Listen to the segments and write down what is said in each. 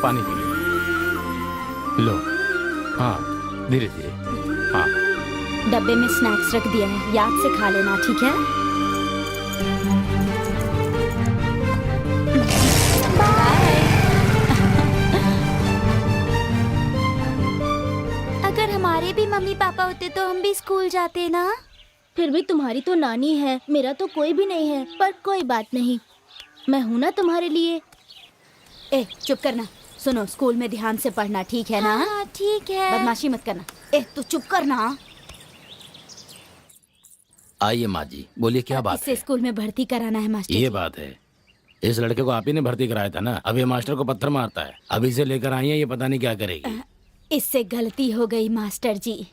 पानी P low. हाँ धीरे धीरे। हाँ डब्बे में स्नैक्स रख दिया है, याद से खा लेना, ठीक है? बाय। अगर हमारे भी मम्मी पापा होते तो हम भी स्कूल जाते ना। फिर भी तुम्हारी तो नानी है, मेरा तो कोई भी नहीं है। पर कोई बात नहीं, मैं हूँ ना तुम्हारे लिए। ए चुप करना। सुनो, स्कूल में ध्यान से पढ़ना, ठीक है ना? हाँ ठीक है। बदमाशी मत करना। ए तू चुप करना। आइए माँ जी, बोलिए क्या बात इसे है? स्कूल में भर्ती कराना है मास्टर ये जी। बात है, इस लड़के को आप ही ने भर्ती कराया था ना। अब ये मास्टर को पत्थर मारता है। अब इसे लेकर आई है, ये पता नहीं क्या करेगी। इससे गलती हो गई मास्टर जी।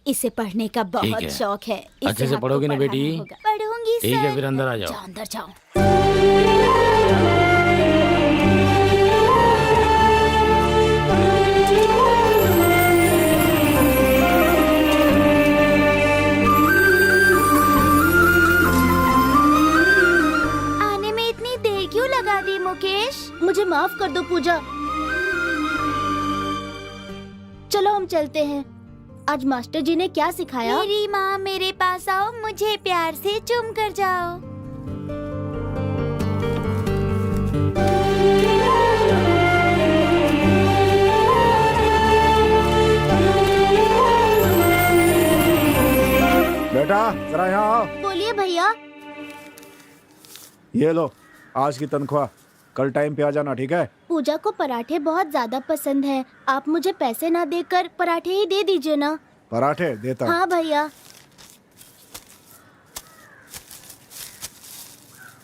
इसे पढ़ने का बहुत है। शौक है। इसे अच्छे से आपको पढ़ोगी ना पढ़ाना बेटी? होगा। पढ़ूंगी ठीक है, सर। फिर अंदर आ जाओ। जाओ अंदर जाओ। आने में इतनी देर क्यों लगा दी मुकेश? मुझे माफ कर दो पूजा। चलो हम चलते हैं। आज मास्टर जी ने क्या सिखाया? मेरी माँ मेरे पास आओ, मुझे प्यार से चूम कर जाओ। बेटा जरा यहाँ आओ। बोलिए भैया। ये लो आज की तनख्वाह, कल टाइम पे आ जाना, ठीक है? पूजा को पराठे बहुत ज्यादा पसंद है। आप मुझे पैसे ना देकर पराठे ही दे दीजिए ना। पराठे देता हूँ। हाँ भैया।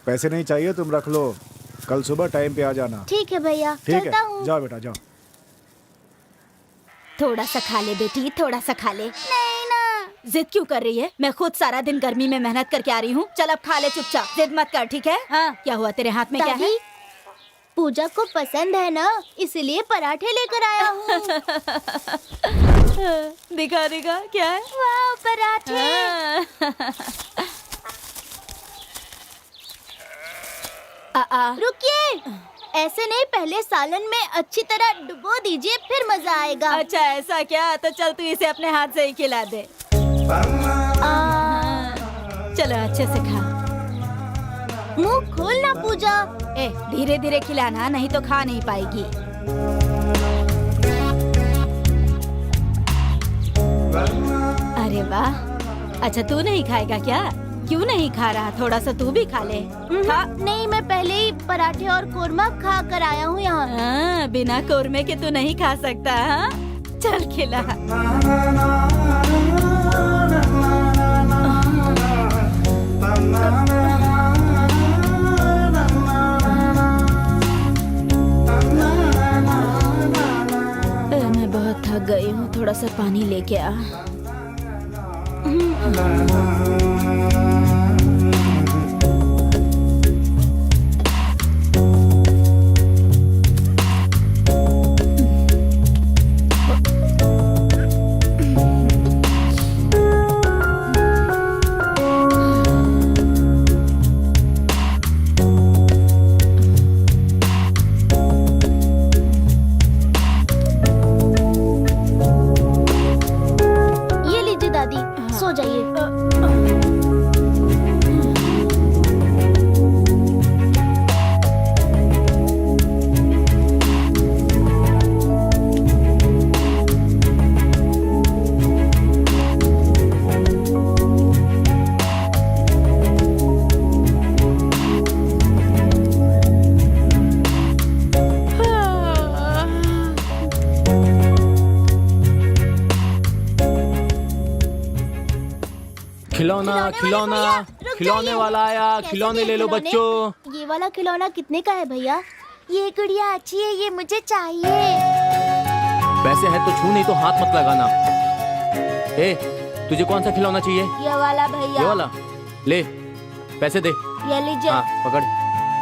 पैसे नहीं चाहिए, तुम रख लो, कल सुबह टाइम पे आ जाना। ठीक है भैया, ठीक चलता है, हूँ। जाओ बेटा जाओ। थोड़ा सा खा ले बेटी, थोड़ा सा खा ले। नहीं ना। जिद क्यों कर रही है? मैं खुद सारा दिन गर्मी में मेहनत करके आ रही हूँ। चल अब खा ले चुपचाप, जिद मत कर, ठीक है? हाँ क्या हुआ, तेरे हाथ में क्या है? दादी, पूजा को पसंद है ना, इसलिए पराठे लेकर आया हूँ। दिखा दिखा क्या है? वाह पराठे। रुकिए, ऐसे नहीं, पहले सालन में अच्छी तरह डुबो दीजिए, फिर मजा आएगा। अच्छा ऐसा क्या? तो चल तू इसे अपने हाथ से ही खिला दे। चलो अच्छे से खा। मुंह खोलना पूजा। ए धीरे धीरे खिलाना, नहीं तो खा नहीं पाएगी। अरे वाह। अच्छा तू नहीं खाएगा क्या? क्यों नहीं खा रहा? थोड़ा सा तू भी खा ले। खा। नहीं, मैं पहले ही पराठे और कोरमा खा कर आया हूँ यहाँ। हाँ, बिना कोरमे के तू नहीं खा सकता। हाँ? चल खिला। मैं बहुत थक गई हूँ, थोड़ा सा पानी लेके आ। ये लीजिए दादी, सो जाइए। खिलौना खिलौना रुक खिलौने जाइए। वाला आया, कैसे खिलौने दिए ले लो खिलौने? बच्चों। ये वाला खिलौना कितने का है भैया? ये गुड़िया अच्छी है, ये मुझे चाहिए। पैसे है तो छू, नहीं तो हाथ मत लगाना। ए तुझे कौन सा खिलौना चाहिए? ये वाला ये भैया। वाला ले, पैसे दे। ये लीजिए। हाँ पकड़।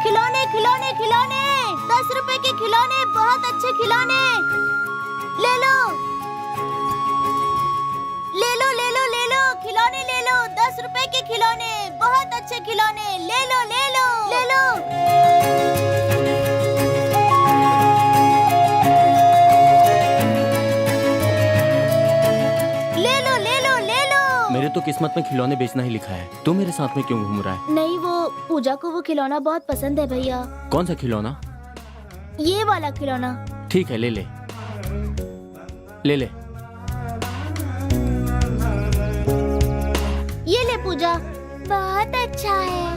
खिलौने खिलौने खिलौने, 10 रुपए के खिलौने, बहुत अच्छे खिलौने। ले लो ले लो ले लो ले लो, खिलौने ले लो, 10 रुपए के खिलौने, बहुत अच्छे खिलौने, ले लो ले लो ले लो। किस्मत में खिलौने बेचना ही लिखा है। तू मेरे साथ में क्यों घूम रहा है? नहीं, वो पूजा को वो खिलौना बहुत पसंद है भैया। कौन सा खिलौना? ये वाला खिलौना। ठीक है, ले ले ले ले। ये ले पूजा। बहुत अच्छा है।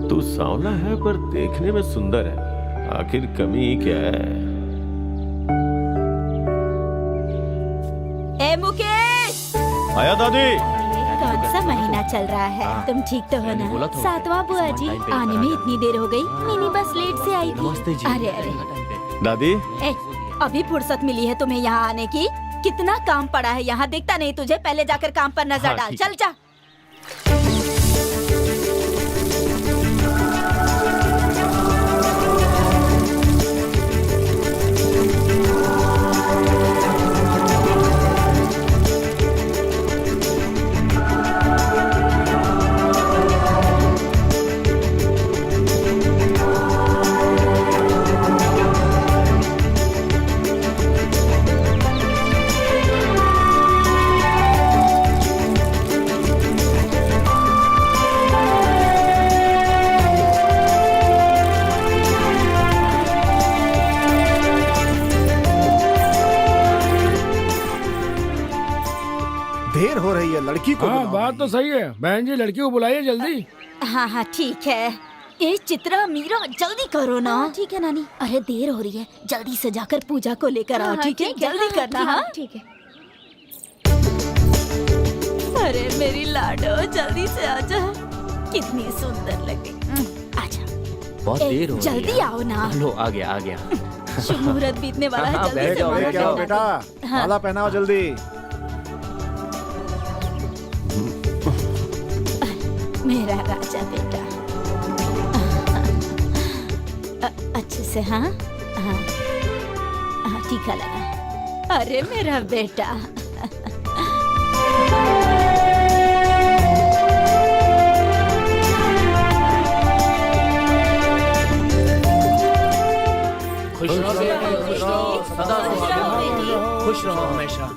तू सांवला है पर देखने में सुंदर है, आखिर कमी क्या है? ए मुकेश, आया दादी। कौन सा महीना चल रहा है? तुम ठीक तो हो मैंने बोला ना? था सातवां बुआ जी, टाइम पे आने में इतनी देर हो गई। मिनी बस लेट से आई नमस्ते थी। जी। अरे अरे, दादी ए, अभी फुर्सत मिली है तुम्हें यहाँ आने की? कितना काम पड़ा है यहाँ, दिखता नहीं तुझे? पहले जाकर काम पर नजर हाँ, डाल। ठीक है। चल जा। देर हो रही है, लड़की को हाँ बुलाओ। बात तो सही है। बहन जी लड़की को बुलाइए जल्दी। हाँ हाँ ठीक है। ए चित्रा, मीरा, जल्दी करो ना। ठीक है नानी। अरे देर हो रही है, जल्दी से जाकर पूजा को लेकर आओ। हाँ, ठीक है, जल्दी करना। हाँ ठीक है। अरे मेरी लाडो, जल्दी से आजा। कितनी सुंदर लगे। आजा। बहुत ए, देर हो रही जल्दी है। आओ ना। लो, आ गया आ गया। शुभ मुहूर्त बीतने वाला है। हाँ, जल्दी बैठ से जाओ, माला लेके आओ पहना बेटा, दो। हाँ। माला पहनाओ जल्दी। मेरा राजा बेटा। अच्छे से। हाँ हाँ हाँ, टीका लगा। अरे मेरा बेटा। खुश रहो बेटी, खुश रहो, सदा खुश रहो हमेशा।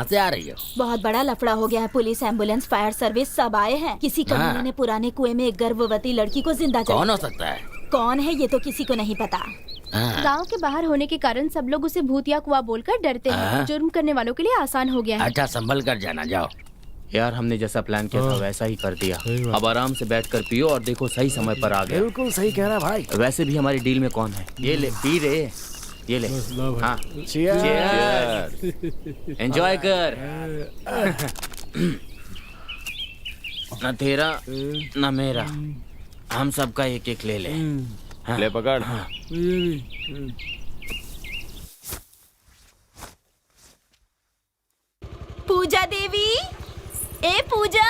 से आ रही हो? बहुत बड़ा लफड़ा हो गया है। पुलिस, एम्बुलेंस, फायर सर्विस सब आए हैं। किसी कमीने ने पुराने कुएं में एक गर्भवती लड़की को जिंदा जला कौन हो दिया। सकता है? कौन है ये तो किसी को नहीं पता। हाँ। गांव के बाहर होने के कारण सब लोग उसे भूत या कुआं बोलकर डरते हैं। जुर्म करने वालों के लिए आसान हो गया है। अच्छा, संभल कर जाना। जाओ। यार हमने जैसा प्लान किया था वैसा ही कर दिया। अब आराम से बैठकर पियो और देखो सही समय पर आ गया। बिल्कुल सही कह रहा भाई। वैसे भी हमारी डील में कौन है? ये ले पी रे, ये ले। हाँ Cheers। एंजॉय कर। न तेरा न मेरा, हम सबका एक एक ले ले। हाँ। ले पकड़। पूजा देवी, ए पूजा।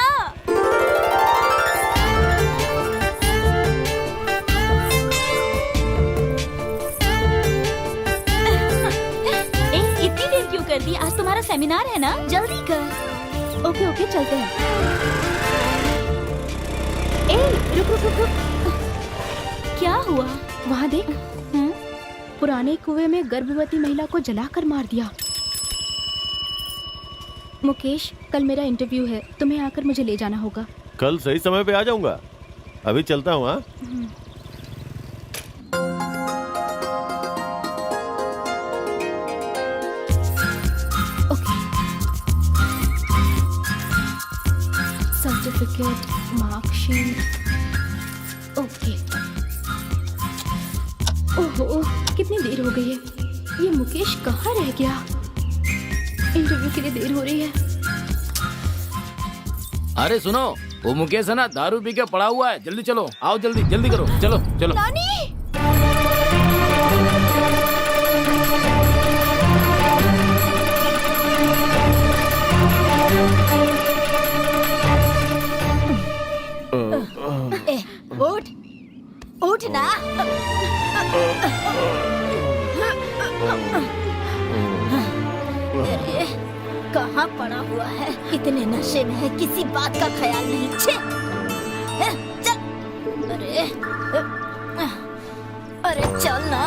ए, इतनी देर क्यों कर दी? आज तुम्हारा सेमिनार है ना? जल्दी कर। ओके ओके चलते हैं। ए रुक रुक रुक रुक। क्या हुआ? वहाँ देख। पुराने कुएं में गर्भवती महिला को जलाकर मार दिया। मुकेश, कल मेरा इंटरव्यू है, तुम्हें आकर मुझे ले जाना होगा। कल सही समय पे आ जाऊंगा। अभी चलता हूँ। हाँ, ओके। Certificate, marksheet. ओके। ओहो, कितनी देर हो गई है। ये मुकेश कहाँ रह गया? इंटरव्यू के लिए देर हो रही है। अरे सुनो, वो मुकेश है ना, दारू पी के पड़ा हुआ है। जल्दी चलो, आओ जल्दी जल्दी करो। चलो चलो। नानी! ए, उठ, उठ ना। अरे, कहाँ पड़ा हुआ है? इतने नशे में है, किसी बात का ख्याल नहीं। छे, चल। अरे, अरे चल ना।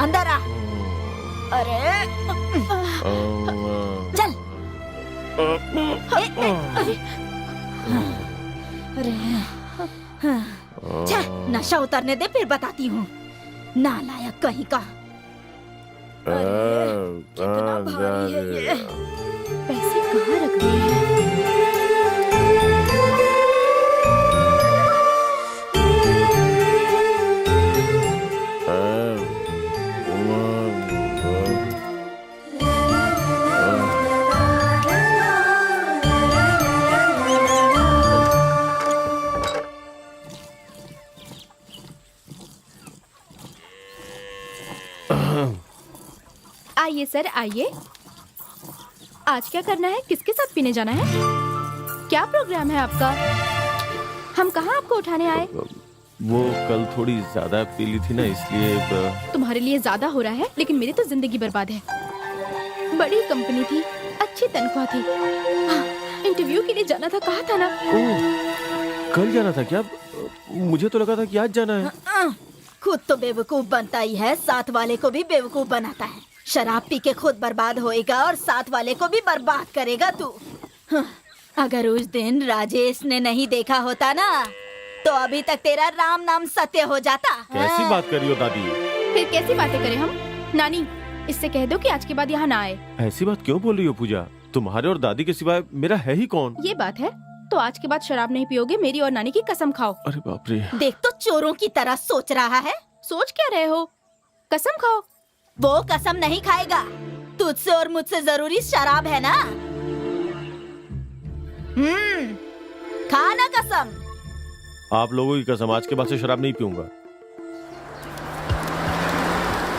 अंदर आ। अरे चल। अरे छे, नशा उतरने दे फिर बताती हूँ। नालायक कहीं का। कितना भारी है ये। पैसे कहाँ रख दिए हैं? आइए सर, आइए। आज क्या करना है? किसके साथ पीने जाना है? क्या प्रोग्राम है आपका? हम कहाँ आपको उठाने आए? वो कल थोड़ी ज्यादा पी ली थी ना, इसलिए। तुम्हारे लिए ज्यादा हो रहा है, लेकिन मेरी तो जिंदगी बर्बाद है। बड़ी कंपनी थी, अच्छी तनख्वाह थी। हाँ, इंटरव्यू के लिए जाना था, कहा था ना। कल जाना था क्या? मुझे तो लगा था कि आज जाना है। खुद तो बेवकूफ बनता ही है, साथ वाले को भी बेवकूफ बनाता है। शराब पी के खुद बर्बाद होएगा और साथ वाले को भी बर्बाद करेगा तू। अगर उस दिन राजेश ने नहीं देखा होता ना, तो अभी तक तेरा राम नाम सत्य हो जाता। कैसी बात कर रही हो दादी? फिर कैसी बातें करें हम? नानी, इससे कह दो कि आज के बाद यहाँ ना आए। ऐसी बात क्यों बोल रही हो पूजा? तुम्हारे और दादी के सिवाय मेरा है ही कौन? ये बात है तो आज के बाद शराब नहीं पियोगे, मेरी और नानी की कसम खाओ। अरे बाप रे। देख तो चोरों की तरह सोच रहा है। सोच क्या रहे हो? कसम खाओ। वो कसम नहीं खाएगा। तुझसे और मुझसे जरूरी शराब है ना। खा ना कसम। आप लोगों की कसम, आज के बाद से शराब नहीं पीऊंगा।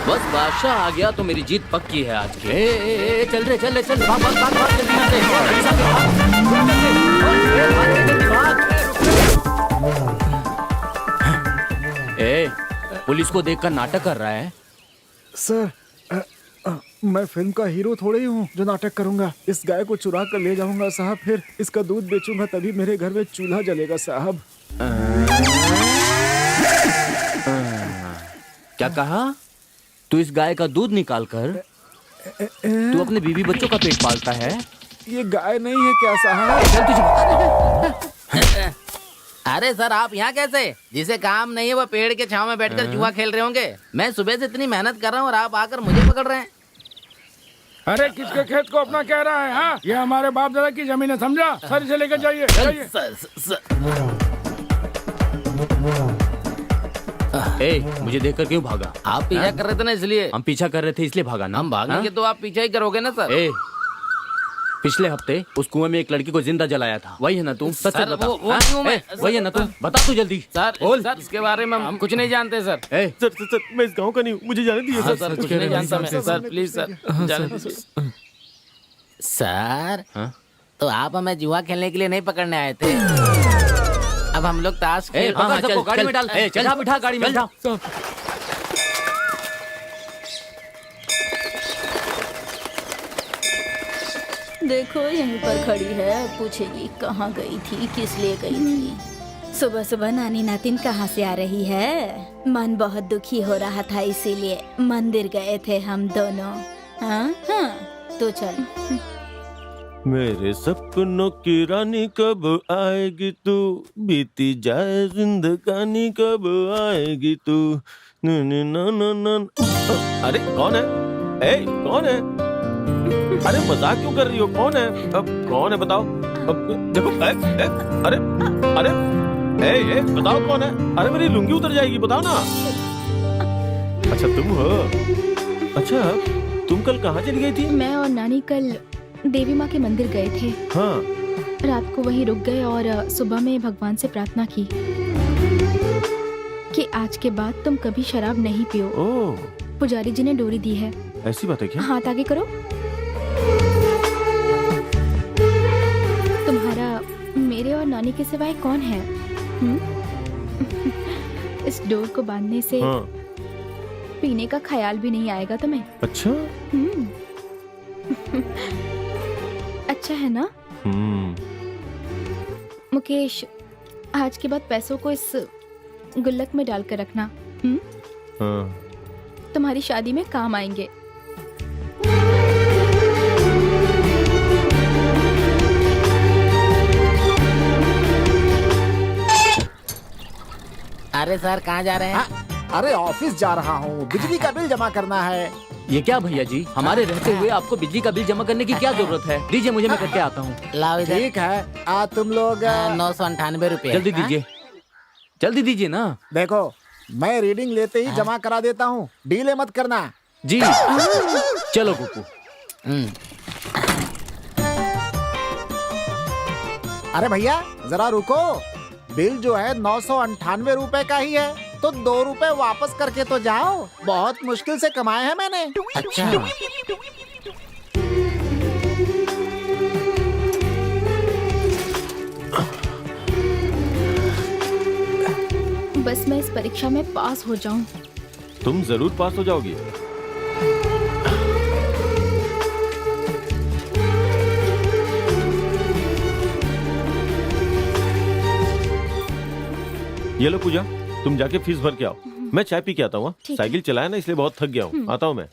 बस बादशाह आ गया तो मेरी जीत पक्की है आज की। चल रे चल रे चल, भाग भाग भाग भाग जल्दी यहाँ से। ए, पुलिस को देखकर नाटक कर रहा है। सर, मैं फिल्म का हीरो थोड़े ही हूँ जो नाटक करूंगा। इस गाय को चुरा कर ले जाऊंगा साहब, फिर इसका दूध बेचूंगा, तभी मेरे घर में चूल्हा जलेगा साहब। क्या कहा? तू इस गाय का दूध निकाल कर तू अपने बीवी बच्चों का पेट पालता है? ये गाय नहीं है क्या साहब? चल तुझे बता। अरे सर आप यहाँ कैसे? जिसे काम नहीं है वो पेड़ के छांव में बैठकर जुआ खेल रहे होंगे। मैं सुबह से इतनी मेहनत कर रहा हूँ और आप आकर मुझे पकड़ रहे हैं। अरे किसके खेत को अपना कह रहा है? हाँ, ये हमारे बाप दादा की जमीन है, समझा? सर इसे लेकर जाइए, जाइए। मुझे देखकर क्यों भागा? आप पीछा कर रहे थे ना इसलिए। हम पीछा कर रहे थे इसलिए भागा ना? हम भागेंगे तो आप पीछा ही करोगे ना सर। पिछले हफ्ते उस कुएं में एक लड़की को जिंदा जलाया था, वही है ना तू? सच सर, बता। वो हाँ? क्यों मैं- वही है ना तू? बता तू जल्दी। सर बोल। सर इसके बारे में हम कुछ नहीं जानते सर। सर मैं इस गांव का नहीं हूँ, मुझे जाने दीजिए हाँ, सर। सर कुछ नहीं जानता मैं। सर प्लीज सर जाने दीजिए। सर हाँ? तो आप हमें जुआ खेलने के लिए नहीं पकड़ने आए थे। अब हम लोग ताश खेल हाँ, चल, गाड़ी में डाल। चल जा बिठा गाड़ी में जा। देखो यहीं पर खड़ी है, पूछेगी कहाँ गई थी, किस लिए गई थी। सुबह सुबह नानी नातिन कहाँ से आ रही है? मन बहुत दुखी हो रहा था इसीलिए मंदिर गए थे हम दोनों। हाँ हाँ तो चल। मेरे सपनों की रानी कब आएगी तू, बीती जाए जिंदगानी कब आएगी तू। अरे कौन है? कौन है? अरे मजाक क्यों कर रही हो? कौन है? अब कौन है बताओ? अब देखो अरे अरे बताओ कौन है? अरे मेरी लुंगी उतर जाएगी, बताओ ना। अच्छा तुम हो? अच्छा तुम कल कहाँ चली गई थी? मैं और नानी कल देवी माँ के मंदिर गए थे। हाँ रात को वहीं रुक गए और सुबह में भगवान से प्रार्थना की कि आज के बाद तुम कभी शराब नहीं पियो। ओह पुजारी जी ने डोरी दी है। ऐसी बात है क्या? हाथ आगे करो। तुम्हारा मेरे और नानी के सिवाय कौन है? इस डोर को बांधने से हाँ। पीने का ख्याल भी नहीं आएगा तुम्हें। अच्छा अच्छा है ना? मुकेश, आज के बाद पैसों को इस गुल्लक में डालकर रखना। हाँ। तुम्हारी शादी में काम आएंगे। अरे सर कहाँ जा रहे हैं? अरे ऑफिस जा रहा हूँ, बिजली का बिल जमा करना है। ये क्या भैया जी, हमारे रहते हुए आपको बिजली का बिल जमा करने की क्या जरूरत है? दीजिए मुझे, मैं करके आता हूँ। लाओ इधर। ठीक है, तुम लोग 998 रुपए। जल्दी दीजिए, जल्दी दीजिए ना। देखो मैं रीडिंग लेते ही जमा करा देता हूँ, डीले मत करना। जी चलो कुकू। अरे भैया जरा रुको, बिल जो है 998 रुपए का ही है, तो 2 रुपए वापस करके तो जाओ। बहुत मुश्किल से कमाए हैं मैंने। अच्छा बस मैं इस परीक्षा में पास हो जाऊं। तुम जरूर पास हो जाओगी। ये लो पूजा, तुम जाके फीस भर के आओ। मैं चाय पी के आता हूँ। साइकिल चलाया ना इसलिए बहुत थक गया हूँ। आता हूँ मैं।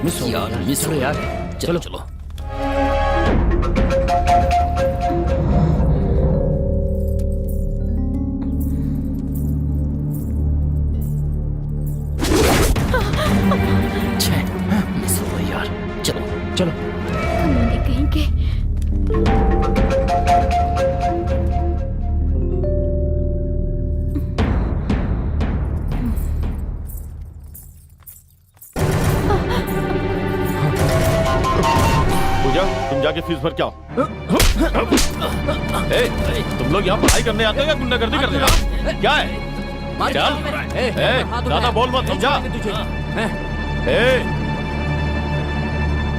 मिस हो यार। चलो चलो। मिस हो गई यार। चलो चलो। कमीने कहीं के। पूजा तुम जाके फीस भर के आओ। तुम लोग यहाँ पढ़ाई करने आते हो या गुंडागर्दी करने? क्या है? चल ज्यादा बोल मत, समझा?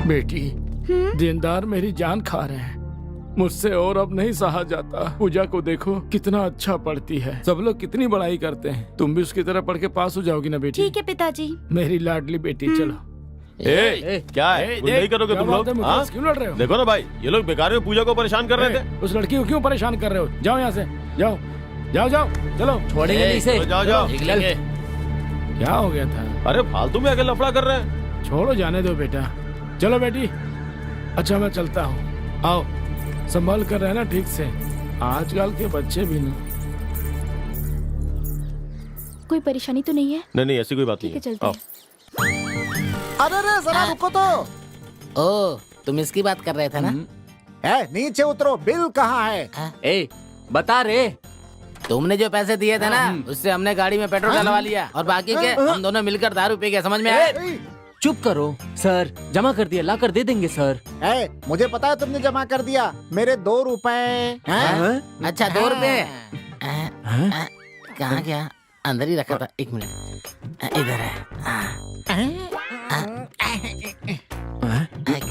बेटी, देनदार मेरी जान खा रहे हैं, मुझसे और अब नहीं सहा जाता। पूजा को देखो कितना अच्छा पढ़ती है, सब लोग कितनी बड़ाई करते हैं। तुम भी उसकी तरह पढ़ के पास हो जाओगी ना बेटी? ठीक है पिताजी। मेरी लाडली बेटी। चलो। क्या है? नहीं करोगे तुम लोग? हाँ? क्यों लड़ रहे हो? देखो ना भाई, ये लोग बेकार में पूजा को परेशान कर रहे थे। उस लड़की को क्यों परेशान कर रहे हो? जाओ यहाँ से, जाओ। जाओ जाओ चलो। छोड़ेंगे नहीं इसे। जाओ जाओ। देख लेंगे। क्या हो गया था? अरे फालतू में आके लफड़ा कर रहे हैं। छोड़ो, जाने दो बेटा। चलो बेटी। अच्छा मैं चलता हूँ, आओ संभाल कर रहना ठीक से। आजकल के बच्चे भी ना। कोई परेशानी तो नहीं है? नहीं नहीं, ऐसी कोई बात ठीक नहीं है, है। चलते आओ। हैं। अरे जरा रुको तो। ओ, तुम इसकी बात कर रहे थे ना? नीचे उतरो, बिल कहाँ है? ए बता रे। तुमने जो पैसे दिए थे ना, उससे हमने गाड़ी में पेट्रोल डलवा लिया और बाकी के हम दोनों मिलकर दारू पी गए। समझ में आया? चुप करो सर, जमा कर दिया, ला कर दे देंगे सर। मुझे पता है तुमने जमा कर दिया मेरे 2 रुपए। अच्छा 2 रुपए कहाँ गया? अंदर ही रखा था। 1 मिनट, इधर है।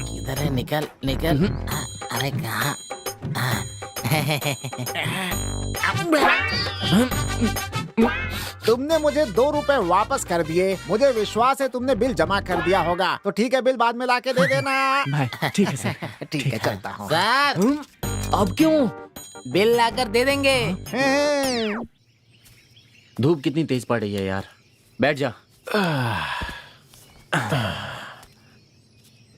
किधर है? निकल निकल। अरे कहाँ? तुमने मुझे 2 रुपए वापस कर दिए। मुझे विश्वास है तुमने बिल जमा कर दिया होगा। तो ठीक है, बिल बाद में लाके दे देना। ठीक है सर। ठीक है, चलता हूँ। सर अब क्यों? बिल लाकर दे देंगे। धूप कितनी तेज पड़ रही है यार। बैठ जा।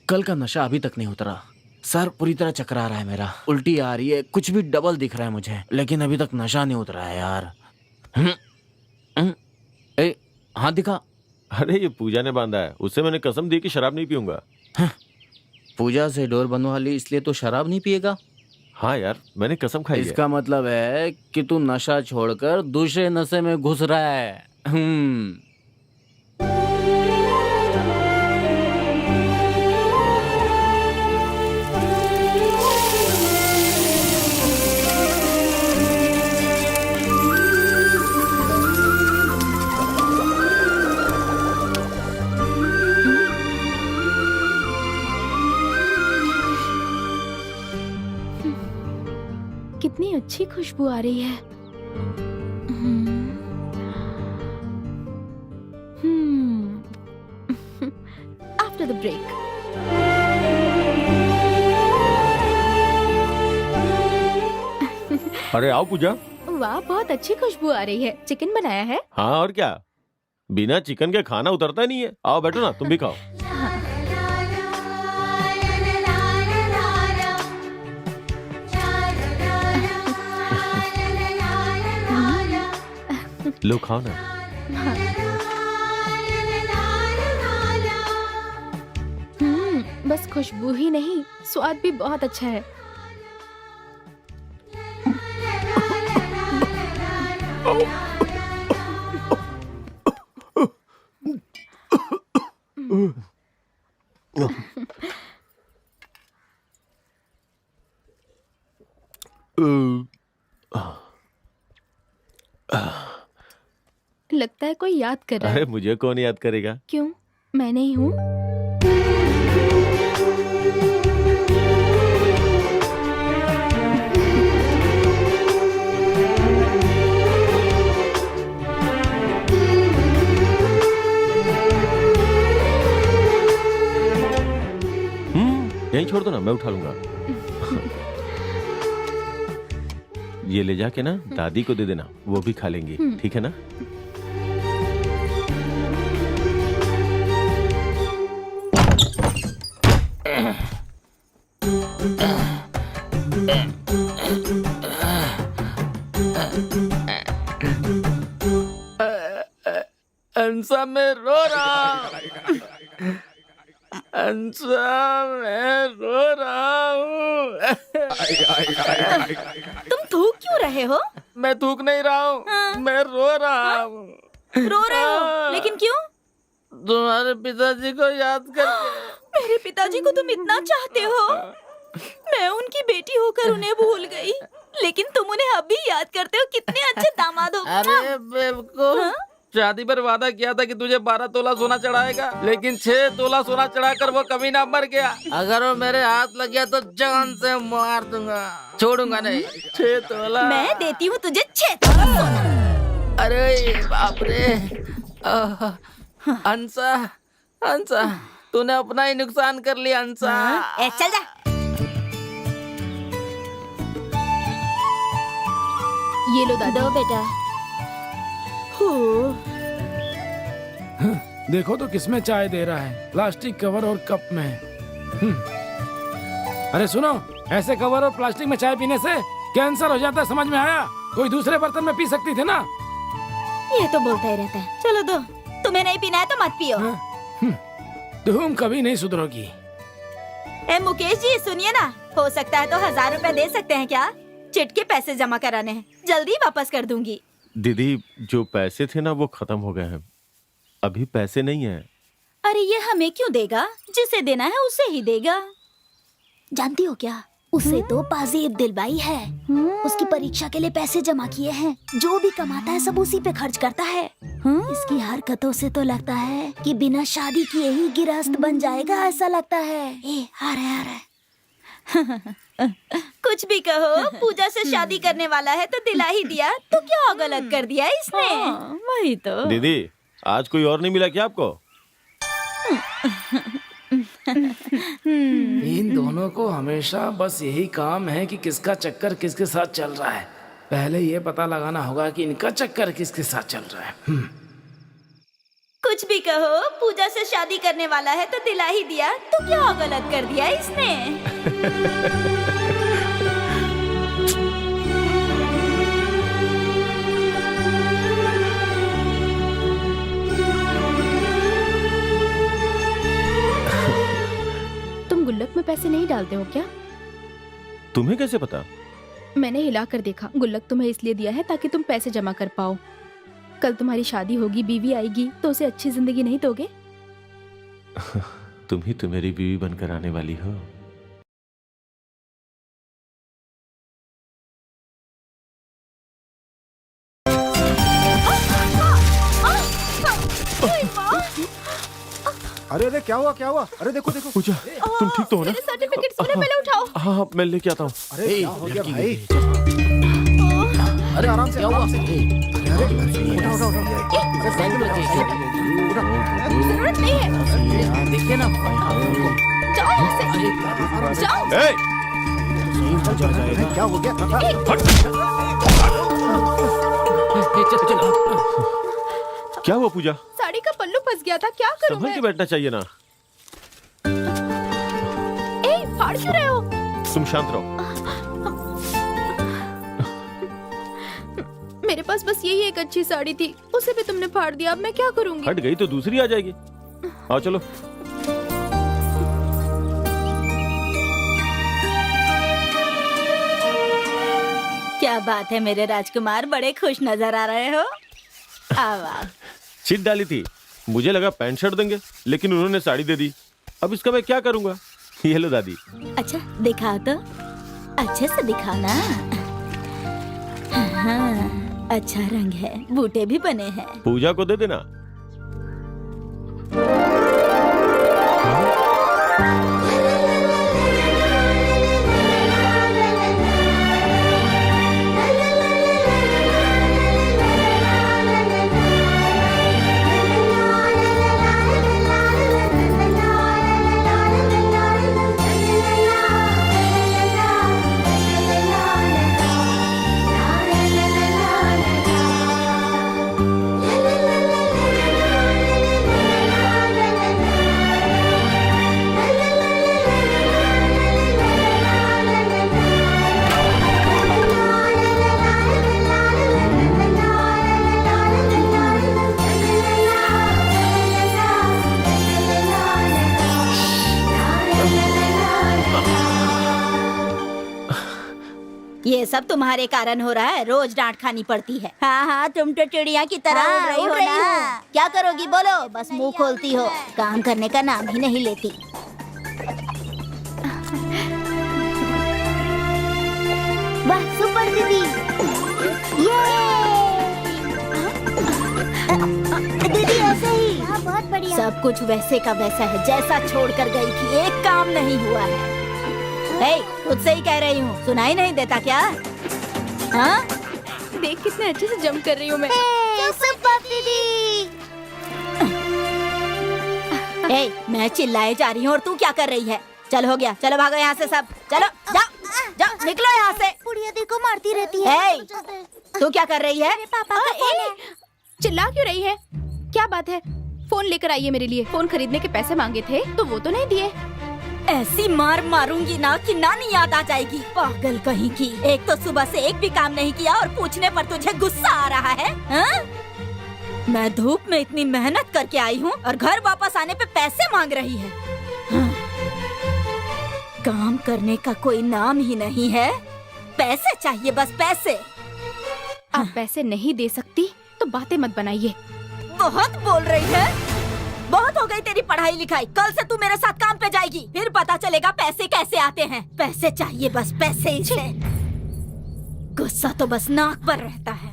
कल का नशा अभी तक नहीं उतरा। सर पूरी तरह चकरा रहा है मेरा, उल्टी आ रही है, कुछ भी डबल दिख रहा है मुझे, लेकिन अभी तक नशा नहीं उतरा है यार। ए हाथ दिखा। अरे ये पूजा ने बांधा है, उससे मैंने कसम दी कि शराब नहीं पीऊंगा। पूजा से डोर बनवा ली, इसलिए तो शराब नहीं पिएगा? हाँ यार, मैंने कसम खाई है। इसका मतलब है कि तू नशा छोड़कर दूसरे नशे में घुस रहा है। कितनी अच्छी खुशबू आ रही है। After the break. अरे आओ पूजा। वाह, बहुत अच्छी खुशबू आ रही है। चिकन बनाया है? हाँ और क्या, बिना चिकन के खाना उतरता नहीं है। आओ बैठो ना, तुम भी खाओ। लो खाओ ना। बस खुशबू ही नहीं, स्वाद भी बहुत अच्छा है। लगता है कोई याद कर रहा है। अरे मुझे कौन याद करेगा? क्यों, मैं नहीं हूँ? यहीं छोड़ दो ना, मैं उठा लूंगा। ये ले जाके ना दादी को दे देना, वो भी खा लेंगी, ठीक है ना? अंसा मैं रो रहा हूँ। अंसा मैं रो रहा हूँ। तुम थूक क्यों रहे हो? मैं थूक नहीं रहा हूँ, मैं रो रहा हूँ। रो रहे हो, लेकिन क्यों? तुम्हारे पिताजी को याद करके। मेरे पिताजी को तुम इतना चाहते हो? मैं उनकी बेटी होकर उन्हें भूल गई, लेकिन तुम उन्हें अब भी याद करते हो। कितने अच्छे दामाद हो। अरे बेवकूफ, शादी पर वादा किया था कि तुझे 12 तोला सोना चढ़ाएगा, लेकिन 6 तोला सोना चढ़ाकर वो कभी ना मर गया। अगर वो मेरे हाथ लग गया तो जान से मार दूंगा, छोड़ूंगा नहीं। 6 तोला मैं देती हूँ तुझे 6 तोला सोना। अरे बाप रे। अंसा, अंसा, तूने अपना ही नुकसान कर लिया अंसा। चल जा। ये लो दादा। दो बेटा। देखो तो किसमें चाय दे रहा है, प्लास्टिक कवर और कप में। अरे सुनो, ऐसे कवर और प्लास्टिक में चाय पीने से कैंसर हो जाता है, समझ में आया? कोई दूसरे बर्तन में पी सकती थी ना। ये तो बोलता ही रहता है। चलो दो, तुम्हें नहीं पीना है तो मत पियो। तुम कभी नहीं सुधरोगी। ए मुकेश जी सुनिए ना, हो सकता है तो 1000 रुपए दे सकते हैं क्या? चिट के पैसे जमा कराने हैं, जल्दी वापस कर दूंगी। दीदी जो पैसे थे ना वो खत्म हो गए हैं, अभी पैसे नहीं है। अरे ये हमें क्यों देगा? जिसे देना है उसे ही देगा। जानती हो क्या, उसे तो पाजी अब्दुलबाई है। उसकी परीक्षा के लिए पैसे जमा किए हैं। जो भी कमाता है सब उसी पे खर्च करता है। इसकी हरकतों से तो लगता है कि बिना शादी किए ही गिरहस्त बन जाएगा, ऐसा लगता है। आ रहा है। कुछ भी कहो, पूजा से शादी करने वाला है तो दिला ही दिया, तो क्या गलत कर दिया इसने? वही तो। दीदी आज कोई और नहीं मिला क्या आपको? इन दोनों को हमेशा बस यही काम है कि किसका चक्कर किसके साथ चल रहा है। पहले ये पता लगाना होगा कि इनका चक्कर किसके साथ चल रहा है। कुछ भी कहो, पूजा से शादी करने वाला है तो दिला ही दिया, तो क्या गलत कर दिया इसने? तुम गुल्लक में पैसे नहीं डालते हो क्या? तुम्हें कैसे पता? मैंने हिला कर देखा। गुल्लक तुम्हें इसलिए दिया है ताकि तुम पैसे जमा कर पाओ। कल तुम्हारी शादी होगी, बीवी आएगी, तो उसे अच्छी जिंदगी नहीं दोगे? तुम ही तो मेरी बीवी बनकर आने वाली हो। अरे अरे क्या हुआ क्या हुआ? अरे देखो देखो। पूजा तुम ठीक तो हो ना? मेरे सर्टिफिकेट्स मुझे पहले उठाओ। हाँ मैं लेके आता हूँ। अरे क्या हो गया भाई? अरे आराम से क्या हुआ? उठा उठा उठा। जरूरत नहीं है। देखिए ना, जाओ यहाँ से। जाओ। क्या हो गया? क्या हुआ पूजा? साड़ी का पल्लू फंस गया था, क्या करूं संभल मैं? के बैठना चाहिए ना। फाड़ क्यों रहे हो? तुम शांत रहो। मेरे पास बस यही एक अच्छी साड़ी थी, उसे भी तुमने फाड़ दिया। अब मैं क्या करूंगी? हट गई तो दूसरी आ जाएगी। आओ चलो। क्या बात है मेरे राजकुमार, बड़े खुश नजर आ रहे हो। आवाज चिट डाली थी, मुझे लगा पैंट शर्ट देंगे, लेकिन उन्होंने साड़ी दे दी। अब इसका मैं क्या करूंगा? ये लो दादी। अच्छा दिखाओ तो, अच्छे से दिखाना। हाँ, अच्छा रंग है, बूटे भी बने हैं। पूजा को दे देना। ये सब तुम्हारे कारण हो रहा है, रोज डांट खानी पड़ती है। हाँ हाँ, तुम तो चिड़िया की तरह उड़ रही हो ना। क्या करोगी बोलो? बस मुंह खोलती हो, काम करने का नाम ही नहीं लेती। वाह सुपर दीदी, ये दीदी ऐसे ही। हाँ बहुत बढ़िया। सब कुछ वैसे का वैसा है जैसा छोड़ कर गई थी, एक काम नहीं हुआ है। खुद से ही कह रही हूँ, सुनाई नहीं देता क्या? हाँ? देख कितने अच्छे से जंप कर रही हूँ मैं। सुपर दीदी। मैं चिल्लाए जा रही हूँ और तू क्या कर रही है? चल हो गया, चलो भागो यहाँ से सब, चलो जाओ। जाओ निकलो यहाँ से। बुढ़िया दी को मारती रहती है। हे, तू क्या कर रही है? पापा का फोन है। चिल्ला क्यों रही है? क्या बात है? फोन लेकर आइए मेरे लिए। फोन खरीदने के पैसे मांगे थे तो वो तो नहीं दिए। ऐसी मार मारूंगी ना कि नानी याद आ जाएगी। पागल कहीं की। एक तो सुबह से एक भी काम नहीं किया और पूछने पर तुझे गुस्सा आ रहा है, हाँ? मैं धूप में इतनी मेहनत करके आई हूँ और घर वापस आने पे पैसे मांग रही है, हाँ? काम करने का कोई नाम ही नहीं है। पैसे चाहिए, बस पैसे। आप पैसे नहीं दे सकती तो बातें मत बनाइए। बहुत बोल रही है। बहुत हो गई तेरी पढ़ाई लिखाई। कल से तू मेरे साथ काम पे जाएगी, फिर पता चलेगा पैसे कैसे आते हैं। पैसे चाहिए, बस पैसे। इसे गुस्सा तो बस नाक पर रहता है।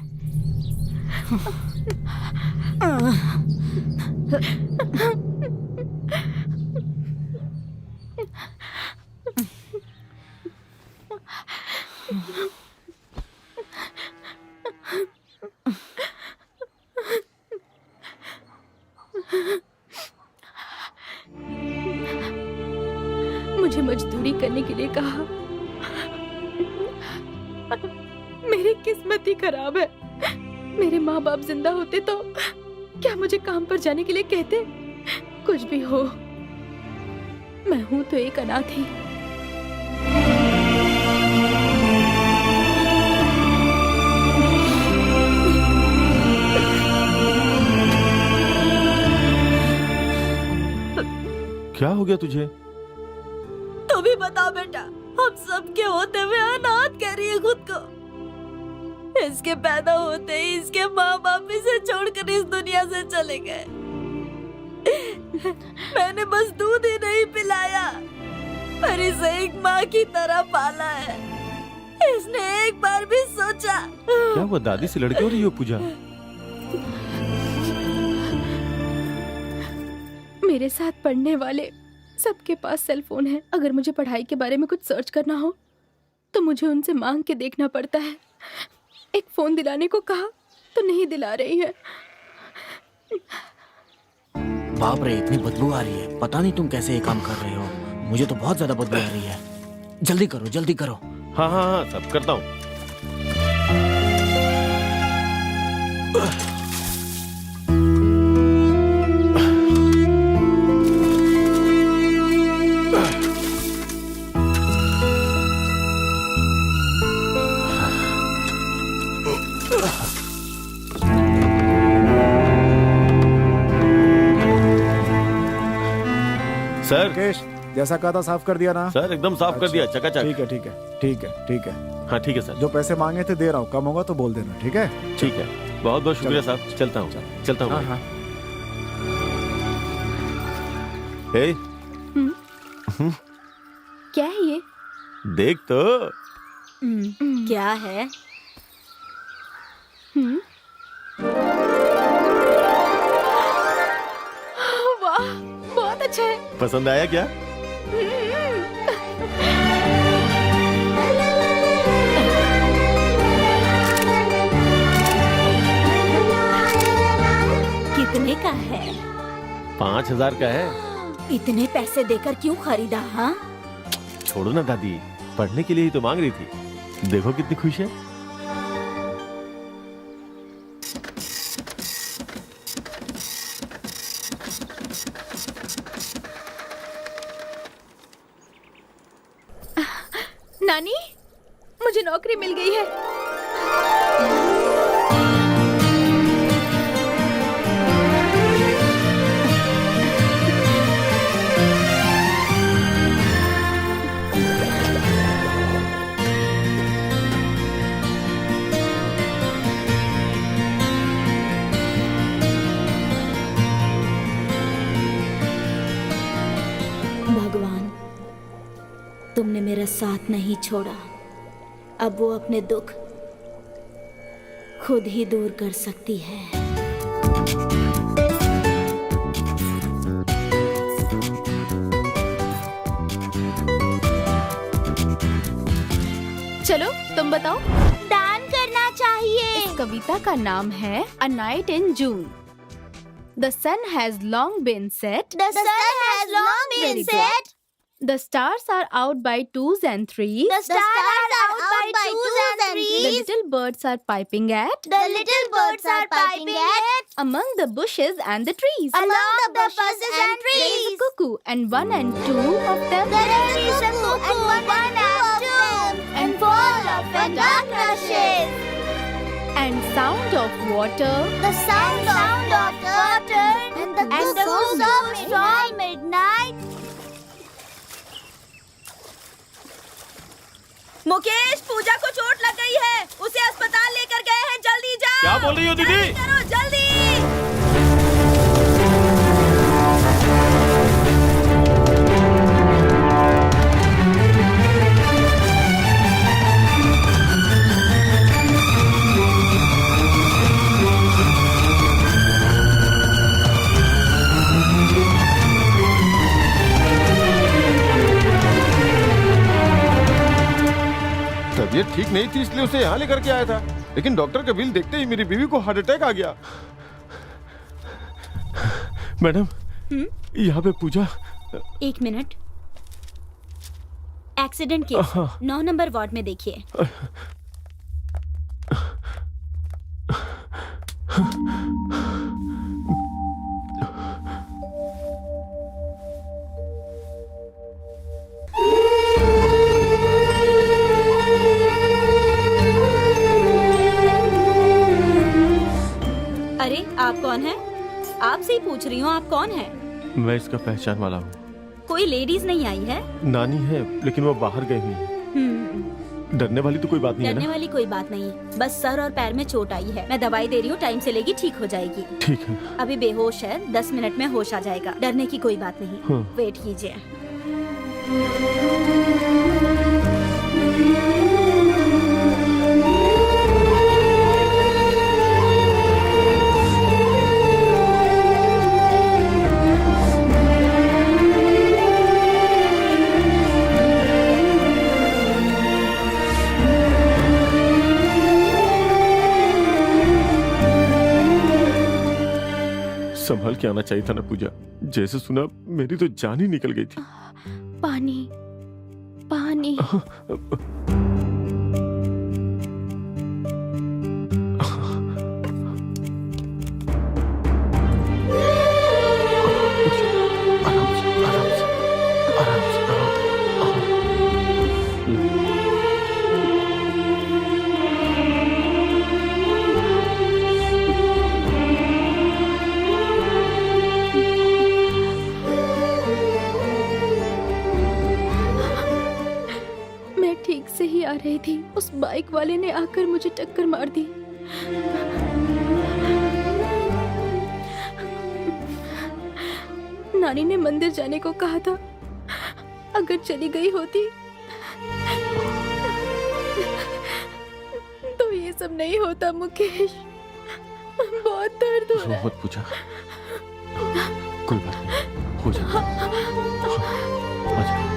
मुझे मजदूरी करने के लिए कहा। मेरी किस्मत ही खराब है। मेरे माँ बाप जिंदा होते तो क्या मुझे काम पर जाने के लिए कहते? कुछ भी हो, मैं हूँ तो एक अनाथ ही। क्या हो गया तुझे? तो भी बता बेटा, हम सब के होते हुए अनाथ कह रही है खुद को। इसके पैदा होते ही इसके माँ बाप इसे छोड़कर इस दुनिया से चले गए। मैंने बस दूध ही नहीं पिलाया, पर इसे एक माँ की तरह पाला है। इसने एक बार भी सोचा। क्या वो दादी से लड़के हो रही हो पूजा? मेरे साथ पढ़ने वाले सबके पास सेल फोन है। अगर मुझे पढ़ाई के बारे में कुछ सर्च करना हो तो मुझे उनसे मांग के देखना पड़ता है। एक फोन दिलाने को कहा तो नहीं दिला रही है। बाप रे, इतनी बदबू आ रही है। पता नहीं तुम कैसे ये काम कर रहे हो। मुझे तो बहुत ज्यादा बदबू आ रही है। जल्दी करो, जल्दी करो। हाँ हाँ हाँ, सब करता हूँ। सर, मुकेश, जैसा कहा था साफ कर दिया ना? सर एकदम साफ कर दिया, चकाचक। ठीक है, ठीक है, ठीक है, ठीक है। हाँ ठीक है सर। जो पैसे मांगे थे दे रहा हूँ, कम होगा तो बोल देना, ठीक है? ठीक है, बहुत बहुत शुक्रिया साहब। चलता हूँ, चलता हूँ। हाँ हाँ। ए, क्या है ये? देख तो। क्या है? वाह, बहुत अच्छा है। पसंद आया क्या? कितने का है? 5,000 का है। इतने पैसे देकर क्यों खरीदा? हाँ, छोड़ो ना दादी, पढ़ने के लिए ही तो मांग रही थी। देखो कितनी खुश है। नानी, मुझे नौकरी मिल गई है। भगवान, तुमने मेरा साथ नहीं छोड़ा। अब वो अपने दुख खुद ही दूर कर सकती है। चलो तुम बताओ। दान करना चाहिए। इस कविता का नाम है A Night in June. The sun has long been set. The sun has long been Very good. set. The stars are out by twos and threes. The stars are out by twos and The threes. little birds are piping at The little birds are piping at among the bushes and the trees. along the bushes and There is a trees. cuckoo, and one and two of them. There is a cuckoo and one and two, and full of tender crushes. And sound of water. The sound of water and the cuckoo from midnight. Mukesh, पूजा को चोट लग गई है, उसे अस्पताल लेकर गए हैं, जल्दी जाओ। क्या बोल रही हो दीदी? जल्दी करो, जल्दी। तबीयत ठीक नहीं थी इसलिए उसे यहाँ लेकर के आया था, लेकिन डॉक्टर का बिल देखते ही मेरी बीवी को हार्ट अटैक आ गया। मैडम, यहाँ पे पूजा। 1 minute. Accident case 9 number ward में देखिए। अरे आप कौन हैं? आपसे ही पूछ रही हूँ, आप कौन हैं? मैं इसका पहचान वाला हूँ। कोई लेडीज नहीं आई है? नानी है, लेकिन वो बाहर गई हुई है। डरने वाली तो कोई बात नहीं है डरने ना? वाली कोई बात नहीं है, बस सर और पैर में चोट आई है। मैं दवाई दे रही हूँ, टाइम से लेगी, ठीक हो जाएगी। ठीक है। अभी बेहोश है, 10 मिनट में होश आ जाएगा। डरने की कोई बात नहीं, हाँ। वेट कीजिए। संभल के आना चाहिए था ना पूजा। जैसे सुना मेरी तो जान ही निकल गई थी। पानी, पानी। आराम से, आराम से, आराम से। मैं ठीक से ही आ रही थी, उस बाइक वाले ने आकर मुझे टक्कर मार दी। नानी ने मंदिर जाने को कहा था, अगर चली गई होती तो ये सब नहीं होता। मुकेश, बहुत दर्द हो रहा है। मत पूजा, कोई बात नहीं, हो जाएगा। आ जाओ।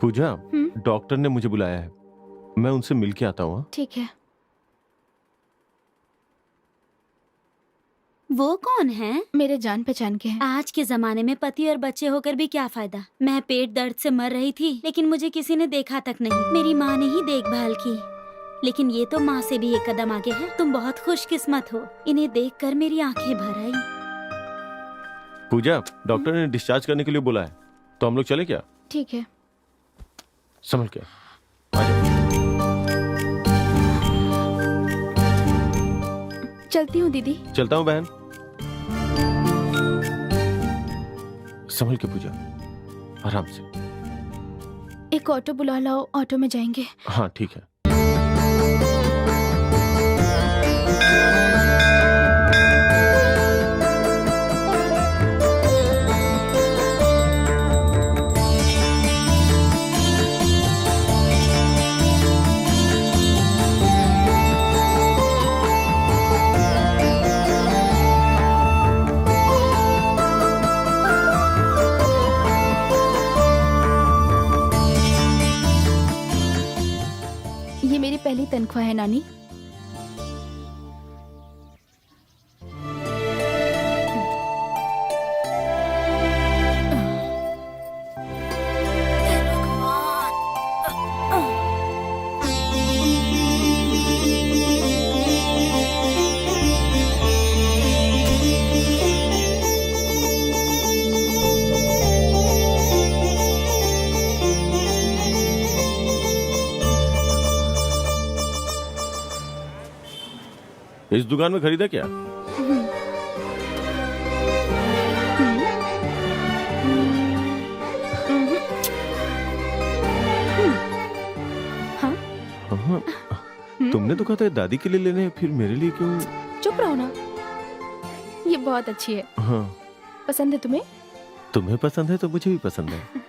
पूजा, डॉक्टर ने मुझे बुलाया है, मैं उनसे मिल के आता हूँ। ठीक है। वो कौन है? मेरे जान पहचान के हैं। आज के जमाने में पति और बच्चे होकर भी क्या फायदा। मैं पेट दर्द से मर रही थी, लेकिन मुझे किसी ने देखा तक नहीं। मेरी माँ ने ही देखभाल की, लेकिन ये तो माँ से भी एक कदम आगे है। तुम बहुत खुशकिस्मत हो। इन्हें देखकर मेरी आंखें भर आई। पूजा, डॉक्टर ने डिस्चार्ज करने के लिए बोला है, तो हम लोग चले क्या? ठीक है। संभल के। चलती हूँ दीदी। चलता हूँ बहन। संभल के पूजा, आराम से। एक ऑटो बुला लाओ, ऑटो में जाएंगे। हाँ ठीक है। ये मेरी पहली तनख्वाह है नानी। इस दुकान में खरीदा क्या? हाँ? तुमने तो कहा था दादी के लिए लेने हैं, फिर मेरे लिए क्यों? चुप रहो ना, ये बहुत अच्छी है। हाँ। पसंद है तुम्हें? तुम्हें पसंद है तो मुझे भी पसंद है।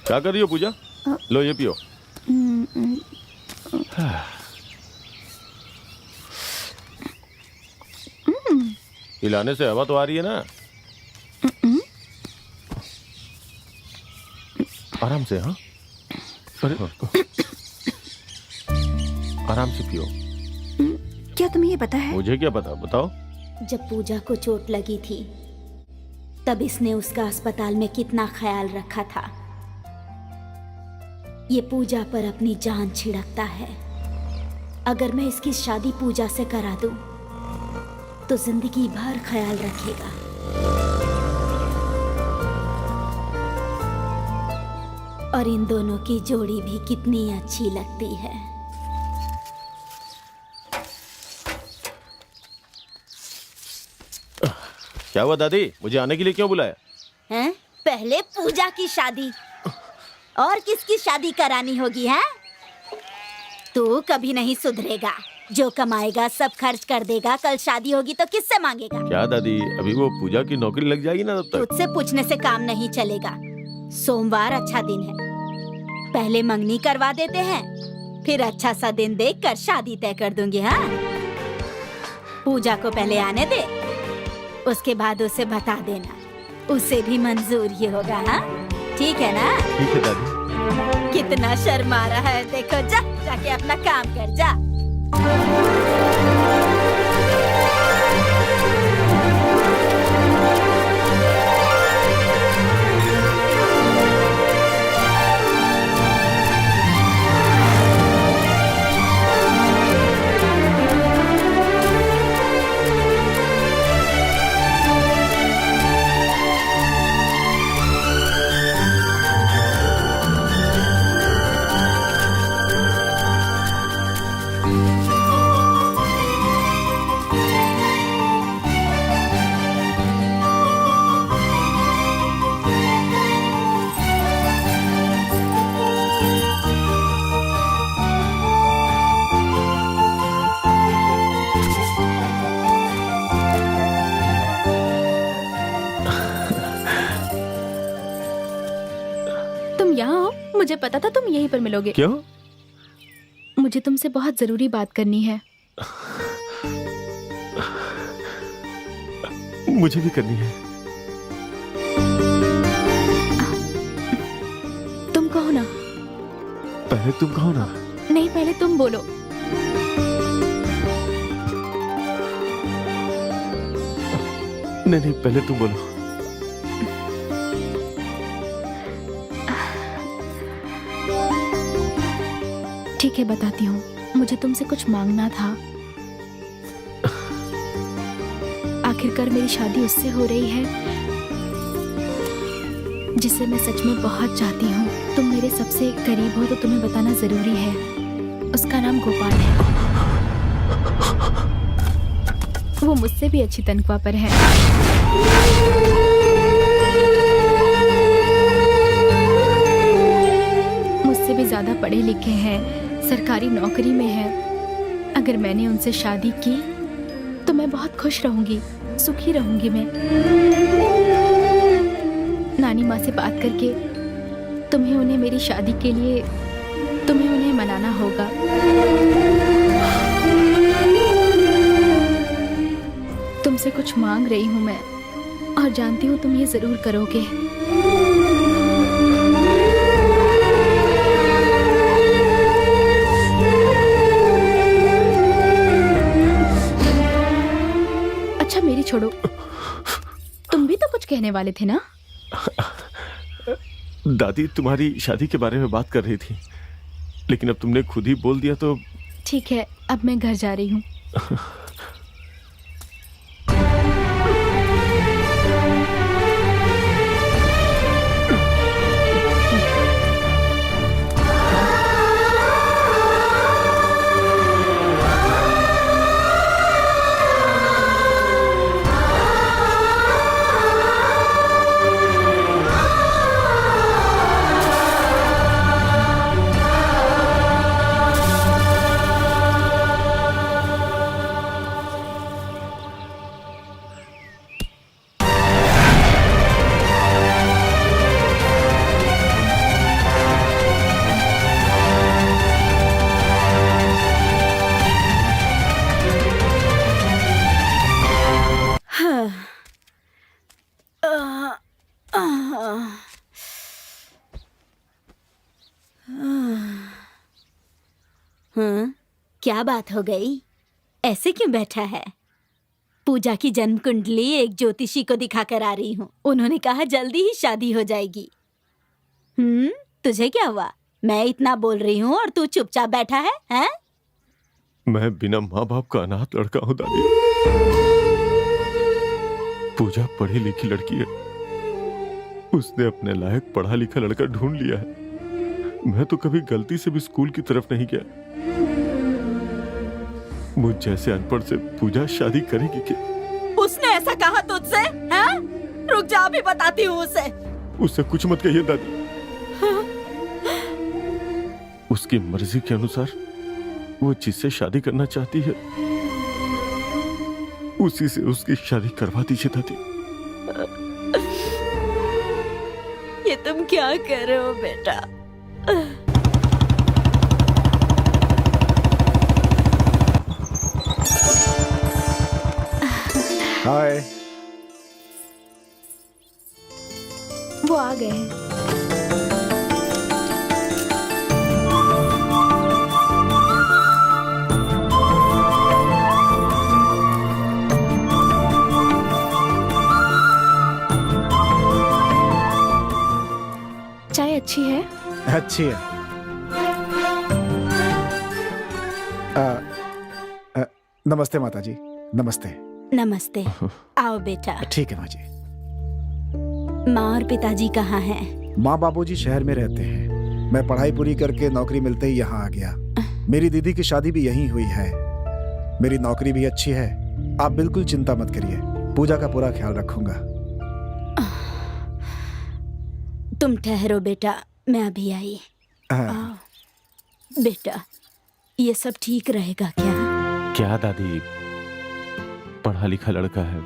क्या कर रही हो पूजा? लो ये पियो। हिलाने से हवा तो आ रही है ना। आराम से। हाँ, अरे आराम से पियो। क्या तुम्हें ये पता है? मुझे क्या पता, बताओ। जब पूजा को चोट लगी थी, तब इसने उसका अस्पताल में कितना ख्याल रखा था। ये पूजा पर अपनी जान छिड़कता है। अगर मैं इसकी शादी पूजा से करा दूं, तो जिंदगी भर ख्याल रखेगा। और इन दोनों की जोड़ी भी कितनी अच्छी लगती है। क्या हुआ दादी, मुझे आने के लिए क्यों बुलाया? हैं? पहले पूजा की शादी, और किसकी शादी करानी होगी है? तू कभी नहीं सुधरेगा। जो कमाएगा सब खर्च कर देगा। कल शादी होगी तो किससे मांगेगा? क्या दादी, अभी वो पूजा की नौकरी लग जाएगी ना तब तक। तुझसे पूछने से काम नहीं चलेगा। सोमवार अच्छा दिन है, पहले मंगनी करवा देते हैं, फिर अच्छा सा दिन देखकर शादी तय कर दूंगी। हाँ, पूजा को पहले आने दे, उसके बाद उसे बता देना। उसे भी मंजूर ही होगा। हाँ, ठीक है ना? ठीक है दादी। कितना शर्मा रहा है, देखो। जा, जाके अपना काम कर जा। मुझे पता था तुम यहीं पर मिलोगे। क्यों? मुझे तुमसे बहुत जरूरी बात करनी है। मुझे भी करनी है। तुम कहो ना। पहले तुम कहो ना। नहीं, पहले तुम बोलो। नहीं, पहले तुम बोलो। ठीक है, बताती हूँ। मुझे तुमसे कुछ मांगना था। आखिरकार मेरी शादी उससे हो रही है जिसे मैं सच में बहुत चाहती हूँ। तुम मेरे सबसे करीब हो तो तुम्हें बताना जरूरी है। उसका नाम गोपाल है। वो मुझसे भी अच्छी तनख्वाह पर है। मुझसे भी ज्यादा पढ़े लिखे हैं, सरकारी नौकरी में है। अगर मैंने उनसे शादी की तो मैं बहुत खुश रहूंगी, सुखी रहूंगी। मैं नानी माँ से बात करके तुम्हें उन्हें मेरी शादी के लिए तुम्हें उन्हें मनाना होगा। तुमसे कुछ मांग रही हूँ मैं, और जानती हूँ तुम ये जरूर करोगे। अच्छा मेरी छोड़ो, तुम भी तो कुछ कहने वाले थे ना? दादी तुम्हारी शादी के बारे में बात कर रही थी, लेकिन अब तुमने खुद ही बोल दिया तो। ठीक है, अब मैं घर जा रही हूँ। क्या बात हो गई? ऐसे क्यों बैठा है? पूजा की जन्म कुंडली एक ज्योतिषी को दिखाकर आ रही हूँ। उन्होंने कहा जल्दी ही शादी हो जाएगी। तुझे क्या हुआ? मैं इतना बोल रही हूँ और तू चुपचाप बैठा है, हैं? मैं बिना माँ बाप का अनाथ लड़का हूँ दादी। पूजा पढ़ी लिखी लड़की है, उसने अपने लायक पढ़ा लिखा लड़का ढूंढ लिया है। मैं तो कभी गलती से भी स्कूल की तरफ नहीं गया। मुझ जैसे अनपढ़ से पूजा शादी करेगी क्या? उसने ऐसा कहा तुझसे? हैं? रुक जा, अभी बताती हूँ उसे। उससे कुछ मत कहिए दादी। उसकी मर्जी के अनुसार वो जिससे शादी करना चाहती है उसी से उसकी शादी करवा दीजिए दादी। ये तुम क्या कर रहे हो बेटा? हाय। वो आ गए हैं। चाय अच्छी है? अच्छी है। नमस्ते माता जी। नमस्ते। नमस्ते। आओ बेटा। ठीक है माँ जी। माँ और पिताजी कहाँ हैं? माँ बाबूजी शहर में रहते हैं। मैं पढ़ाई पूरी करके नौकरी मिलते ही यहाँ आ गया। मेरी दीदी की शादी भी यहीं हुई है। मेरी नौकरी भी अच्छी है। आप बिल्कुल चिंता मत करिए, पूजा का पूरा ख्याल रखूंगा। तुम ठहरो बेटा, मैं अभी आई। बेटा, ये सब ठीक रहेगा क्या? क्या दादी, पढ़ा लिखा लड़का है,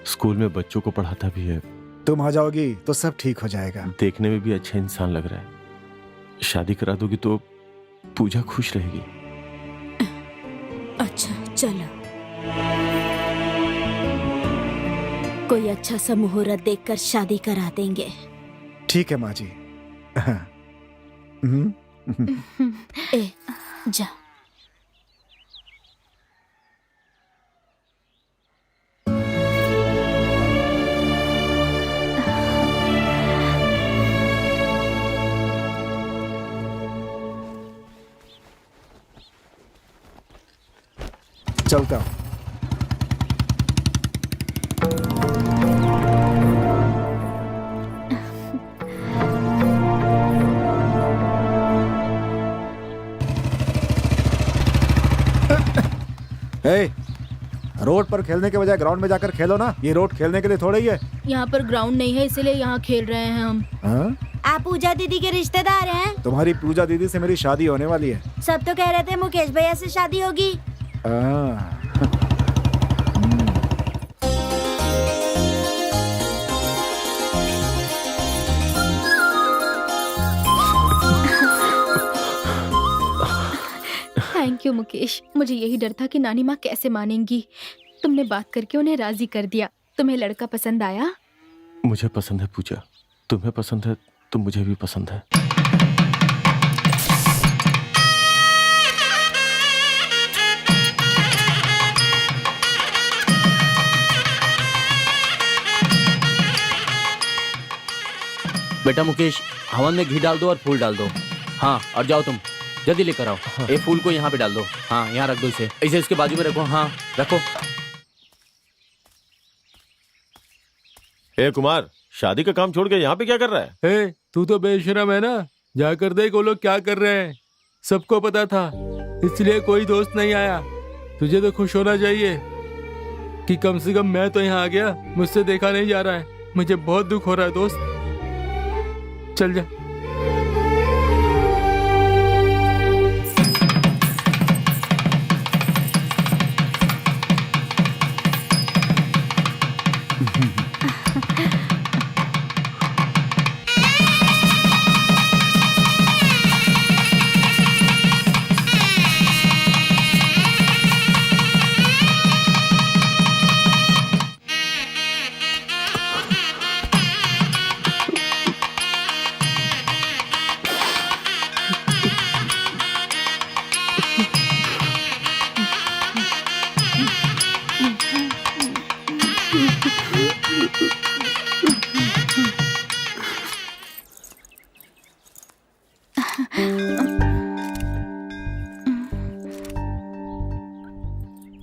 स्कूल में बच्चों को पढ़ाता भी है। तुम आ जाओगी तो सब ठीक हो जाएगा। देखने में भी अच्छा इंसान लग रहा है। शादी करा दोगी तो पूजा खुश रहेगी। अच्छा चलो, कोई अच्छा सा मुहूर्त देखकर शादी करा देंगे। ठीक है माँ जी। ए, जा। चलता हूँ। रोड पर खेलने के बजाय ग्राउंड में जाकर खेलो ना। ये रोड खेलने के लिए थोड़ा ही है। यहाँ पर ग्राउंड नहीं है, इसलिए यहाँ खेल रहे हैं हम। हाँ? आप पूजा दीदी के रिश्तेदार हैं? तुम्हारी पूजा दीदी से मेरी शादी होने वाली है। सब तो कह रहे थे मुकेश भैया से शादी होगी। थैंक यू मुकेश, मुझे यही डर था कि नानी माँ कैसे मानेंगी। तुमने बात करके उन्हें राजी कर दिया। तुम्हें लड़का पसंद आया? मुझे पसंद है पूजा, तुम्हें पसंद है तो मुझे भी पसंद है। बेटा मुकेश, हवन में घी डाल दो और फूल डाल दो। हाँ, और जाओ तुम जल्दी लेकर आओ। हाँ। ये फूल को यहाँ पे डाल दो। हाँ, यहाँ रख दो इसे। इसे इसके बाजू में रखो। हाँ, रखो। ए कुमार, शादी का काम छोड़ के यहाँ पे क्या कर रहा है? तू तो बेशरम है ना। जाकर देख वो लोग क्या कर रहे हैं। सबको पता था, इसलिए कोई दोस्त नहीं आया। तुझे तो खुश होना चाहिए कि कम से कम मैं तो यहाँ आ गया। मुझसे देखा नहीं जा रहा है। मुझे बहुत दुख हो रहा है दोस्त। चल जा।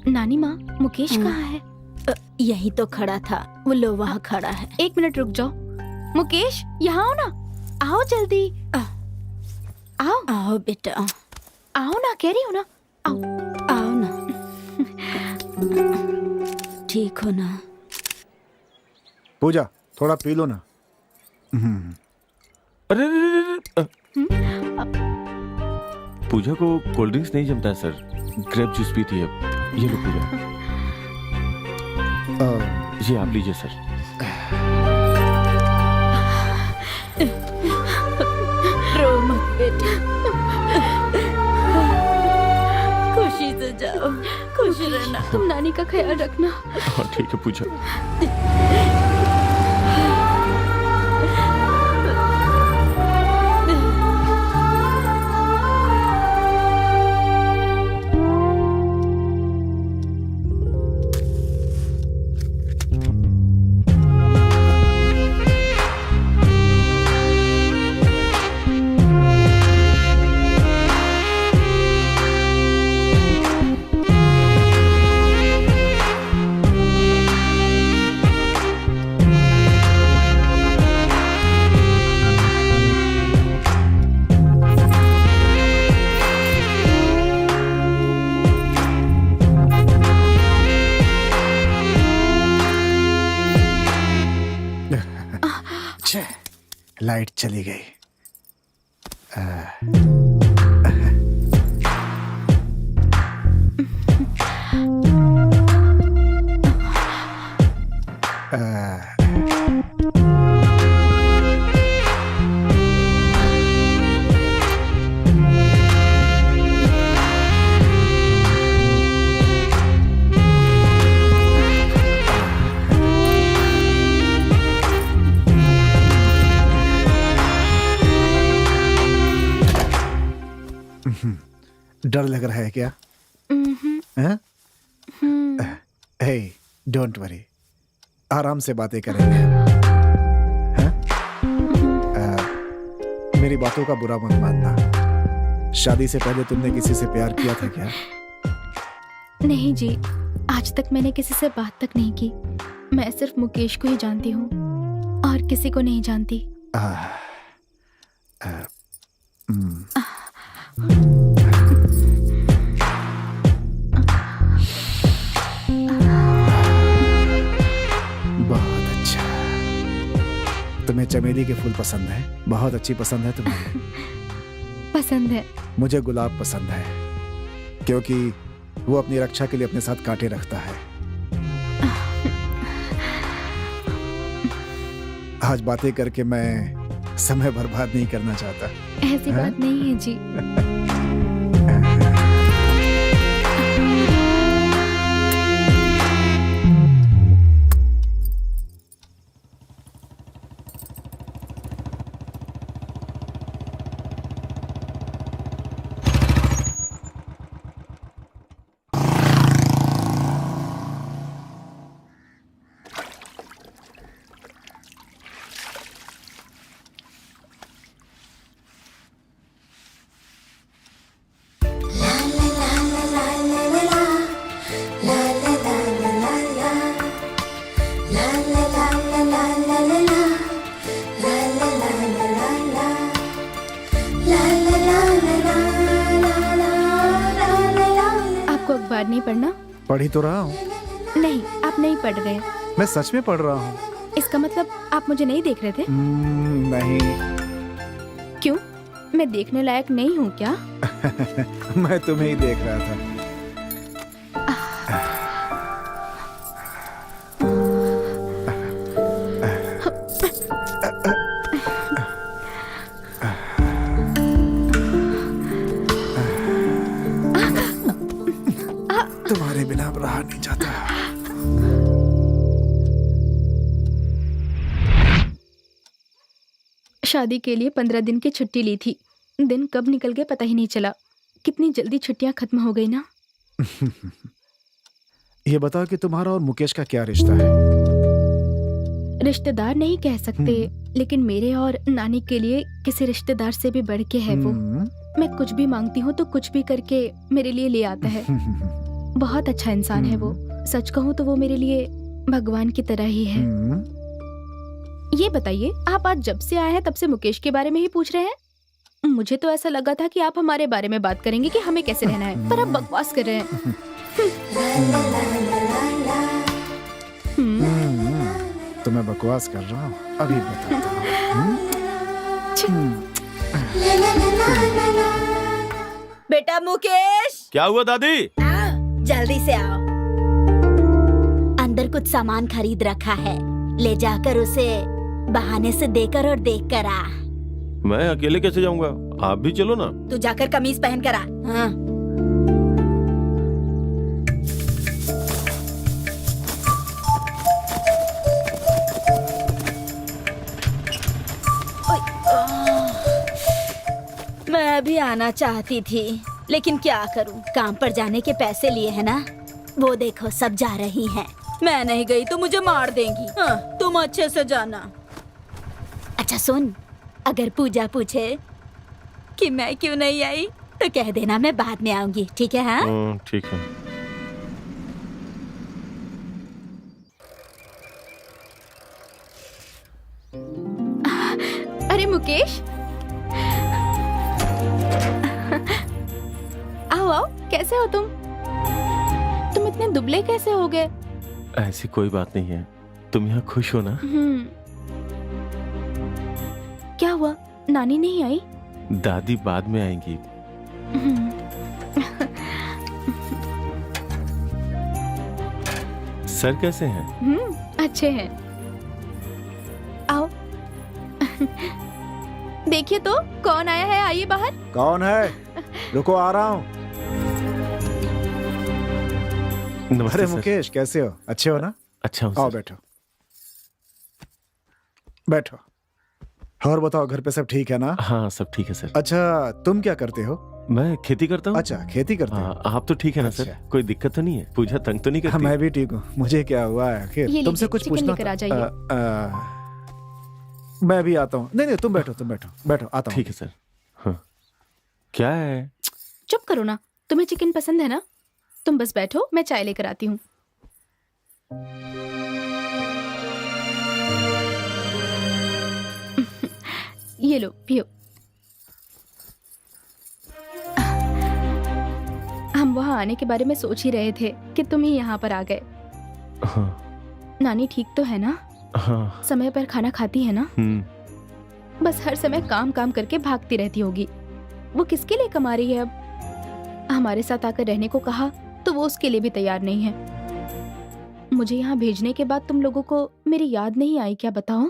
नानी माँ, मुकेश कहाँ है? यही तो खड़ा था। वो लो वहाँ खड़ा है। 1 मिनट रुक जाओ। मुकेश, यहाँ आओ ना। आओ जल्दी। आओ आओ बेटा, आओ ना, कह रही हूँ ना। आओ आओ ना। ठीक हो ना? पूजा, थोड़ा पी लो ना। अरे पूजा को कोल्ड ड्रिंक्स नहीं जमता है सर। ग्रेप जूस पीती है। ये लो पूजा, ये आप लीजिए सर। रो मत बेटा, खुशी से जाओ, खुश रहना। तुम नानी का ख्याल रखना। हाँ ठीक है पूजा। लाइट चली गई। डर लग रहा है क्या? हम्म, हे, डोंट वरी, आराम से बातें करेंगे। हैं? मेरी बातों का बुरा मत मानना। शादी से पहले तुमने किसी से प्यार किया था क्या? नहीं जी, आज तक मैंने किसी से बात तक नहीं की। मैं सिर्फ मुकेश को ही जानती हूँ और किसी को नहीं जानती। बहुत अच्छा। तुम्हें चमेली के फूल पसंद है? बहुत अच्छी पसंद है तुम्हें। पसंद है। मुझे गुलाब पसंद है, क्योंकि वो अपनी रक्षा के लिए अपने साथ कांटे रखता है। आज बातें करके मैं समय बर्बाद नहीं करना चाहता। ऐसी बात नहीं है जी। अखबार नहीं पढ़ना? पढ़ ही तो रहा हूँ। नहीं, आप नहीं पढ़ रहे। मैं सच में पढ़ रहा हूँ। इसका मतलब आप मुझे नहीं देख रहे थे? नहीं। क्यों? मैं देखने लायक नहीं हूँ क्या? मैं तुम्हें ही देख रहा था। तुम्हारे बिना अब रहा नहीं जाता। शादी के लिए 15 दिन की छुट्टी ली थी। दिन कब निकल गए पता ही नहीं चला। कितनी जल्दी छुट्टियां खत्म हो गई ना। ये बताओ कि तुम्हारा और मुकेश का क्या रिश्ता है? रिश्तेदार नहीं कह सकते, लेकिन मेरे और नानी के लिए किसी रिश्तेदार से भी बढ़ के है वो। मैं कुछ भी मांगती हूँ तो कुछ भी करके मेरे लिए ले आता है। बहुत अच्छा इंसान है वो। सच कहूँ तो वो मेरे लिए भगवान की तरह ही है। ये बताइए, आप आज जब से आए हैं तब से मुकेश के बारे में ही पूछ रहे हैं? मुझे तो ऐसा लगा था कि आप हमारे बारे में बात करेंगे कि हमें कैसे रहना है, पर आप बकवास कर रहे हैं। तो मैं बकवास कर रहा हूँ, अभी बताता हूँ। बेटा मुकेश, क्या हुआ दादी? जल्दी से आओ। अंदर कुछ सामान खरीद रखा है, ले जाकर उसे बहाने से देकर और देख कर आ। मैं अकेले कैसे जाऊंगा? आप भी चलो ना। तू जाकर कमीज पहन कर आ। हाँ। मैं भी आना चाहती थी, लेकिन क्या करूं, काम पर जाने के पैसे लिए है ना। वो देखो सब जा रही हैं। मैं नहीं गई तो मुझे मार देंगी। हाँ, तुम अच्छे से जाना। अच्छा सुन, अगर पूजा पूछे कि मैं क्यों नहीं आई तो कह देना मैं बाद में आऊंगी, ठीक है? हाँ ठीक है। अरे मुकेश, आओ आओ, कैसे हो तुम? तुम इतने दुबले कैसे हो गए? ऐसी कोई बात नहीं है, तुम यहाँ खुश हो ना? क्या हुआ, नानी नहीं आई? दादी बाद में आएंगी। सर कैसे हैं? अच्छे हैं। आओ। देखिए तो कौन आया है, आइए बाहर। कौन है? रुको, आ रहा हूँ। नमस्ते अरे सर। मुकेश, कैसे हो? अच्छे हो ना? अच्छा हूँ आओ सर। बैठो बैठो। और बताओ, घर पे सब ठीक है ना? हाँ सब ठीक है सर। अच्छा, तुम क्या करते हो? मैं खेती करता हूँ। अच्छा, खेती करते हो? हाँ, आप तो ठीक है ना सर? अच्छा। कोई दिक्कत तो नहीं है? पूजा तंग तो नहीं हाँ, करती? मैं भी ठीक हूँ। मुझे क्या हुआ है आखिर? ये तुमसे लीजिए, कुछ चिकन पूछना लेकर आ था। जाइए। मैं भी आता हूँ। नहीं नहीं, तुम बैठो, तुम बैठो, बैठो, आता हूँ। ठीक है सर। हाँ। क्या है? चुप करो ना, तुम्हें चिकन पसंद है ना? तुम बस बैठो, मैं चाय लेकर आती हूँ। ये लो, पियो। हम वहाँ आने के बारे में सोच ही रहे थे कि तुम ही यहाँ पर आ गए। हाँ। नानी ठीक तो है ना? हाँ। समय पर खाना खाती है ना? बस हर समय काम काम करके भागती रहती होगी। वो किसके लिए कमा रही है अब? हमारे साथ आकर रहने को कहा तो वो उसके लिए भी तैयार नहीं है। मुझे यहाँ भेजने के बाद तुम लोगों को मेरी याद नहीं आई क्या, बताओ?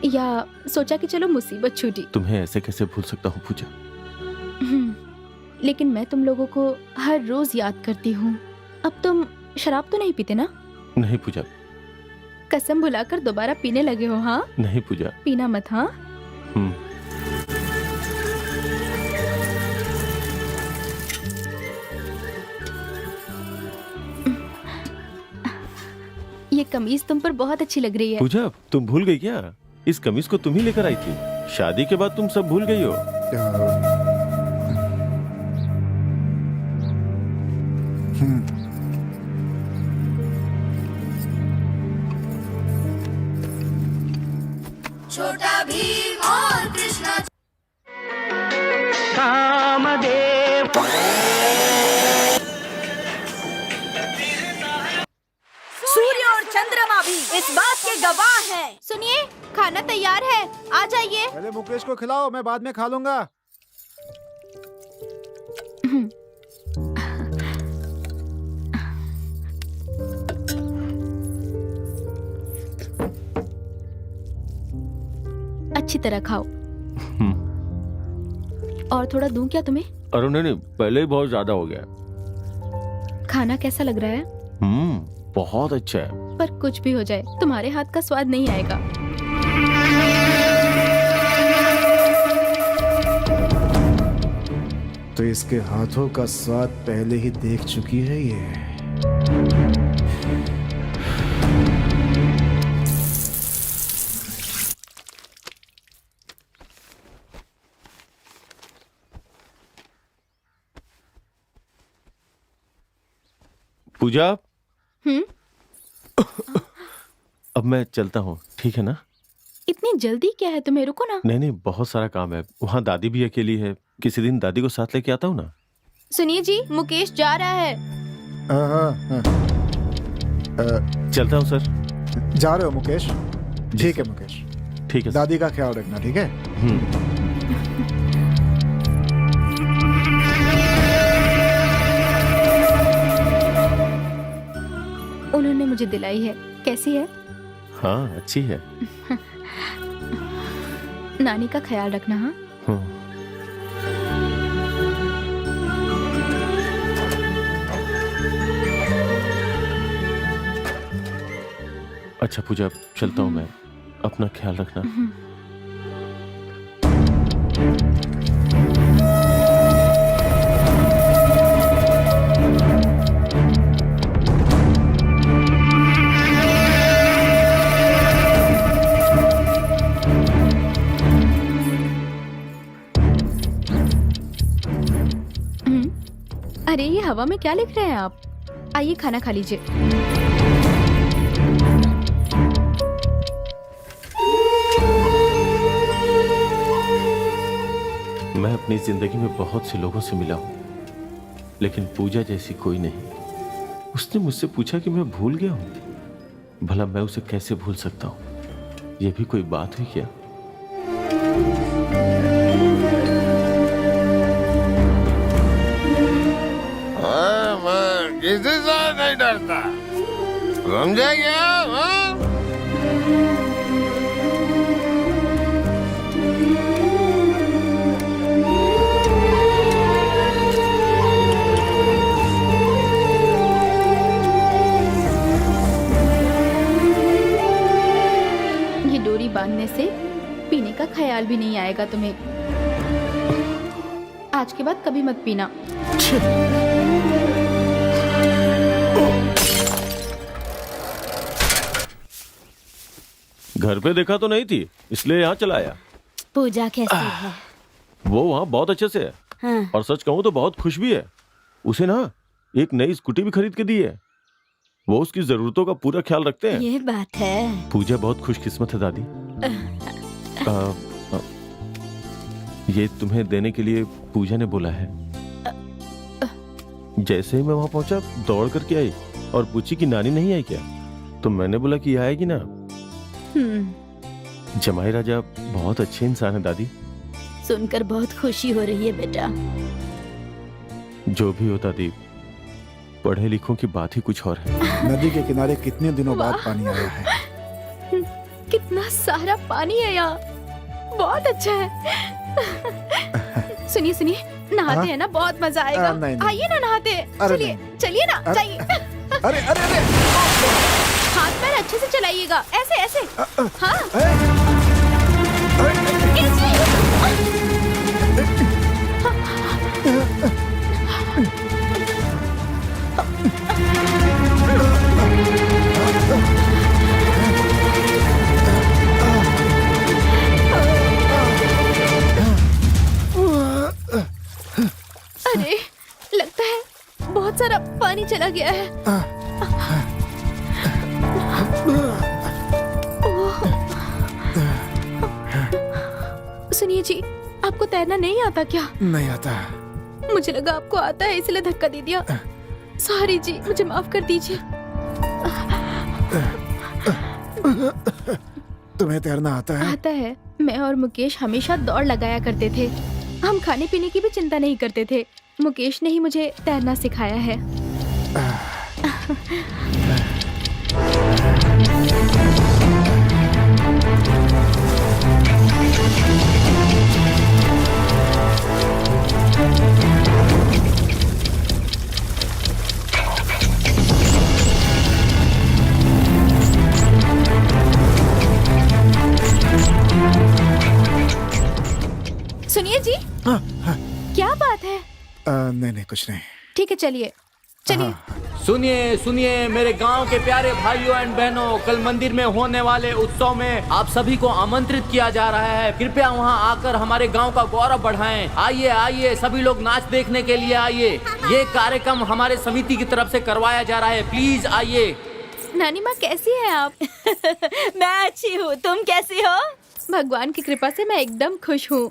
या सोचा कि चलो मुसीबत छूटी? तुम्हें ऐसे कैसे भूल सकता हूँ पूजा? लेकिन मैं तुम लोगों को हर रोज याद करती हूँ। अब तुम शराब तो नहीं पीते ना? नहीं पूजा। कसम भुलाकर दोबारा पीने लगे हो? हाँ नहीं पूजा। पीना मत। हाँ ये कमीज तुम पर बहुत अच्छी लग रही है। पूजा, तुम भूल गई क्या? इस कमीज को तुम ही लेकर आई थी। शादी के बाद तुम सब भूल गई हो। छोटा भीम और कृष्णा। सूर्य और चंद्रमा भी इस बात के गवाह हैं। सुनिए, खाना तैयार है, आ जाइए। पहले मुकेश को खिलाओ, मैं बाद में खा लूंगा। अच्छी तरह खाओ। और थोड़ा दूं क्या तुम्हें? अरे नहीं, पहले ही बहुत ज्यादा हो गया। खाना कैसा लग रहा है? बहुत अच्छा है। पर कुछ भी हो जाए, तुम्हारे हाथ का स्वाद नहीं आएगा। तो इसके हाथों का स्वाद पहले ही देख चुकी है ये। पूजा, अब मैं चलता हूँ, ठीक है ना? इतनी जल्दी क्या है तुम्हें? रुको ना। नहीं, बहुत सारा काम है। वहाँ दादी भी अकेली है। किसी दिन दादी को साथ लेके आता हूँ ना। सुनिए जी, मुकेश जा रहा है। चलता हूँ सर। जा रहे हो मुकेश? ठीक है मुकेश। ठीक है। दादी का ख्याल रखना, ठीक है? उन्होंने मुझे दिलाई है। कैसी है? हाँ, अच्छी है। नानी का ख्याल रखना। हाँ अच्छा पूजा, चलता हूँ मैं। अपना ख्याल रखना। अरे ये हवा में क्या लिख रहे हैं आप? आइए खाना खा लीजिए। मैं अपनी जिंदगी में बहुत से लोगों से मिला हूँ, लेकिन पूजा जैसी कोई नहीं। उसने मुझसे पूछा कि मैं भूल गया हूँ। भला मैं उसे कैसे भूल सकता हूँ? यह भी कोई बात हुई क्या? किसी से नहीं डरता, समझे क्या? ये डोरी बांधने से पीने का ख्याल भी नहीं आएगा तुम्हें। आज के बाद कभी मत पीना। घर पे देखा तो नहीं थी, इसलिए यहाँ चला आया। पूजा कैसी है? वो वहाँ बहुत अच्छे से है। हाँ। और सच कहूँ तो बहुत खुश भी है। उसे ना एक नई स्कूटी भी खरीद के दी है। वो उसकी जरूरतों का पूरा ख्याल रखते हैं। ये बात है। पूजा बहुत खुशकिस्मत है दादी। ये तुम्हें देने के लिए पूजा ने बोला है। जैसे ही मैं वहां पहुंचा दौड़ करके आई और पूछी कि नानी नहीं आई क्या, तो मैंने बोला कि आएगी ना। जमाई राजा बहुत अच्छे इंसान है दादी। सुनकर बहुत खुशी हो रही है बेटा। जो भी हो दादी, पढ़े लिखों की बात ही कुछ और है। नदी के किनारे कितने दिनों बाद पानी आया है। कितना सारा पानी है यहाँ, बहुत अच्छा है। सुनिए सुनिए, नहाते हैं ना, बहुत मजा आएगा। आइए ना नहाते हैं। चलिए चलिए ना, जाइए। अरे अरे अरे, हाथ पैर अच्छे से चलाइएगा, ऐसे ऐसे। हाँ अरे लगता है बहुत सारा पानी चला गया है। सुनिए जी, आपको तैरना नहीं आता क्या? नहीं आता। मुझे लगा आपको आता है, इसलिए धक्का दे दिया। सॉरी जी, मुझे माफ कर दीजिए। तुम्हें तैरना आता है? आता है। मैं और मुकेश हमेशा दौड़ लगाया करते थे। हम खाने पीने की भी चिंता नहीं करते थे। मुकेश ने ही मुझे तैरना सिखाया है। सुनिए जी। क्या बात है? नहीं कुछ नहीं। ठीक है, चलिए चलिए। सुनिए सुनिए मेरे गांव के प्यारे भाइयों एंड बहनों, कल मंदिर में होने वाले उत्सव में आप सभी को आमंत्रित किया जा रहा है। कृपया वहां आकर हमारे गांव का गौरव बढ़ाएं। आइए आइए, सभी लोग नाच देखने के लिए आइए। ये कार्यक्रम हमारे समिति की तरफ से करवाया जा रहा है, प्लीज आइए। नानी माँ कैसी है आप? मैं अच्छी हूँ, तुम कैसी हो? भगवान की कृपा से मैं एकदम खुश हूँ।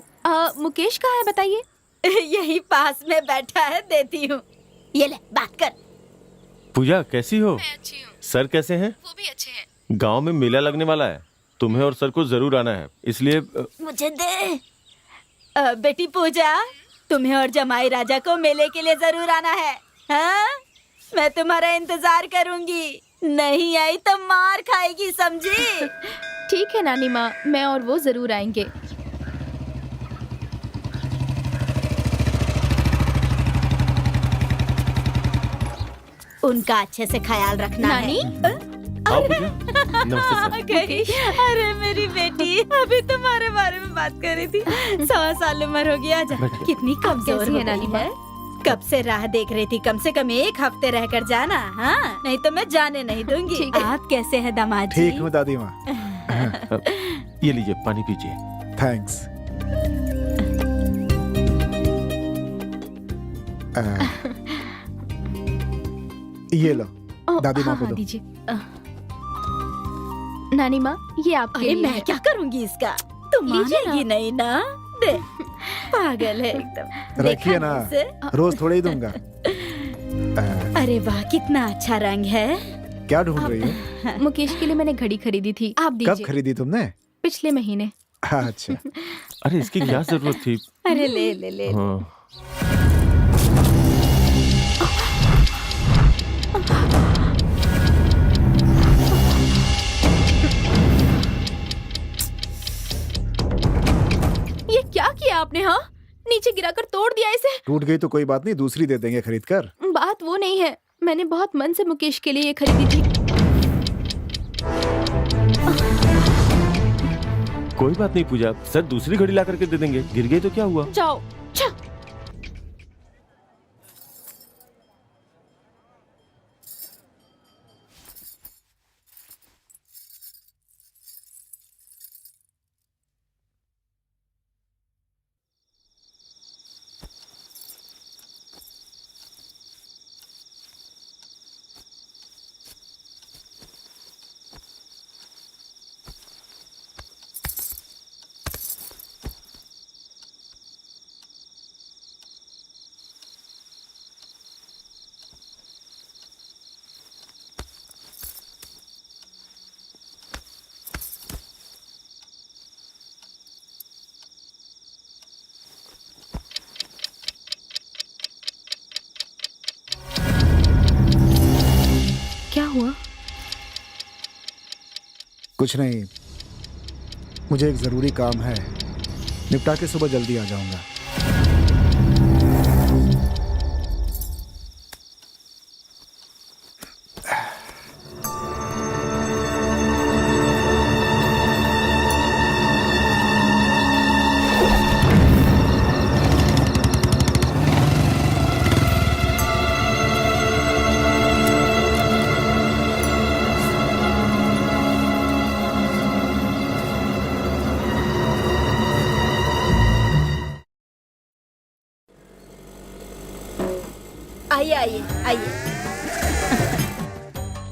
मुकेश कहाँ है बताइए? यही पास में बैठा है, देती हूँ। ये ले, बात कर। पूजा कैसी हो? मैं अच्छी हूँ। सर कैसे हैं? वो भी अच्छे हैं। गांव में मेला लगने वाला है, तुम्हें और सर को जरूर आना है, इसलिए मुझे दे। बेटी पूजा, तुम्हें और जमाई राजा को मेले के लिए जरूर आना है। हाँ? मैं तुम्हारा इंतजार करूंगी। नहीं आई तो मार खाएगी, समझी? ठीक है नानी माँ, मैं और वो जरूर आएंगे। उनका अच्छे से ख्याल रखना नानी? है। अरे मेरी बेटी, अभी तुम्हारे बारे में बात कर रही थी। 100 साल उम्र हो गया, कितनी कमजोर कैसी है है नानी माँ? कब से राह देख रही थी, कम से कम 1 हफ्ते रहकर जाना। हाँ, नहीं तो मैं जाने नहीं दूंगी। ठीक है। आप कैसे हैं दामाद जी? ठीक हूँ दादी माँ। ये लीजिए पानी पीजिए। थैंक्स। ये लो, दादी माँ को दो। दीजिए। नानी माँ, ये आपके अरे लिए मैं है। क्या करूंगी इसका? तुम लीजिए मानेगी नहीं ना? दे, पागल है एकदम। रखिए देखा ना, इसे? रोज थोड़े ही दूंगा। अरे वाह, कितना अच्छा रंग है। क्या ढूंढ रही हो? मुकेश के लिए मैंने घड़ी खरीदी थी, आप कब दीजिए। खरीदी तुमने? पिछले महीने। अच्छा। अरे इसकी क्या जरूरत थी? अरे ले ले ले। हाँ। ये क्या किया आपने? हाँ, नीचे गिराकर तोड़ दिया इसे। टूट गई तो कोई बात नहीं, दूसरी दे देंगे खरीद कर। बात वो नहीं है, मैंने बहुत मन से मुकेश के लिए ये खरीदी थी। कोई बात नहीं पूजा, सर दूसरी घड़ी ला करके दे देंगे। गिर गई तो क्या हुआ? जाओ। क्या हुआ? कुछ नहीं, मुझे एक जरूरी काम है, निपटा के सुबह जल्दी आ जाऊंगा। आइए आइए आइए।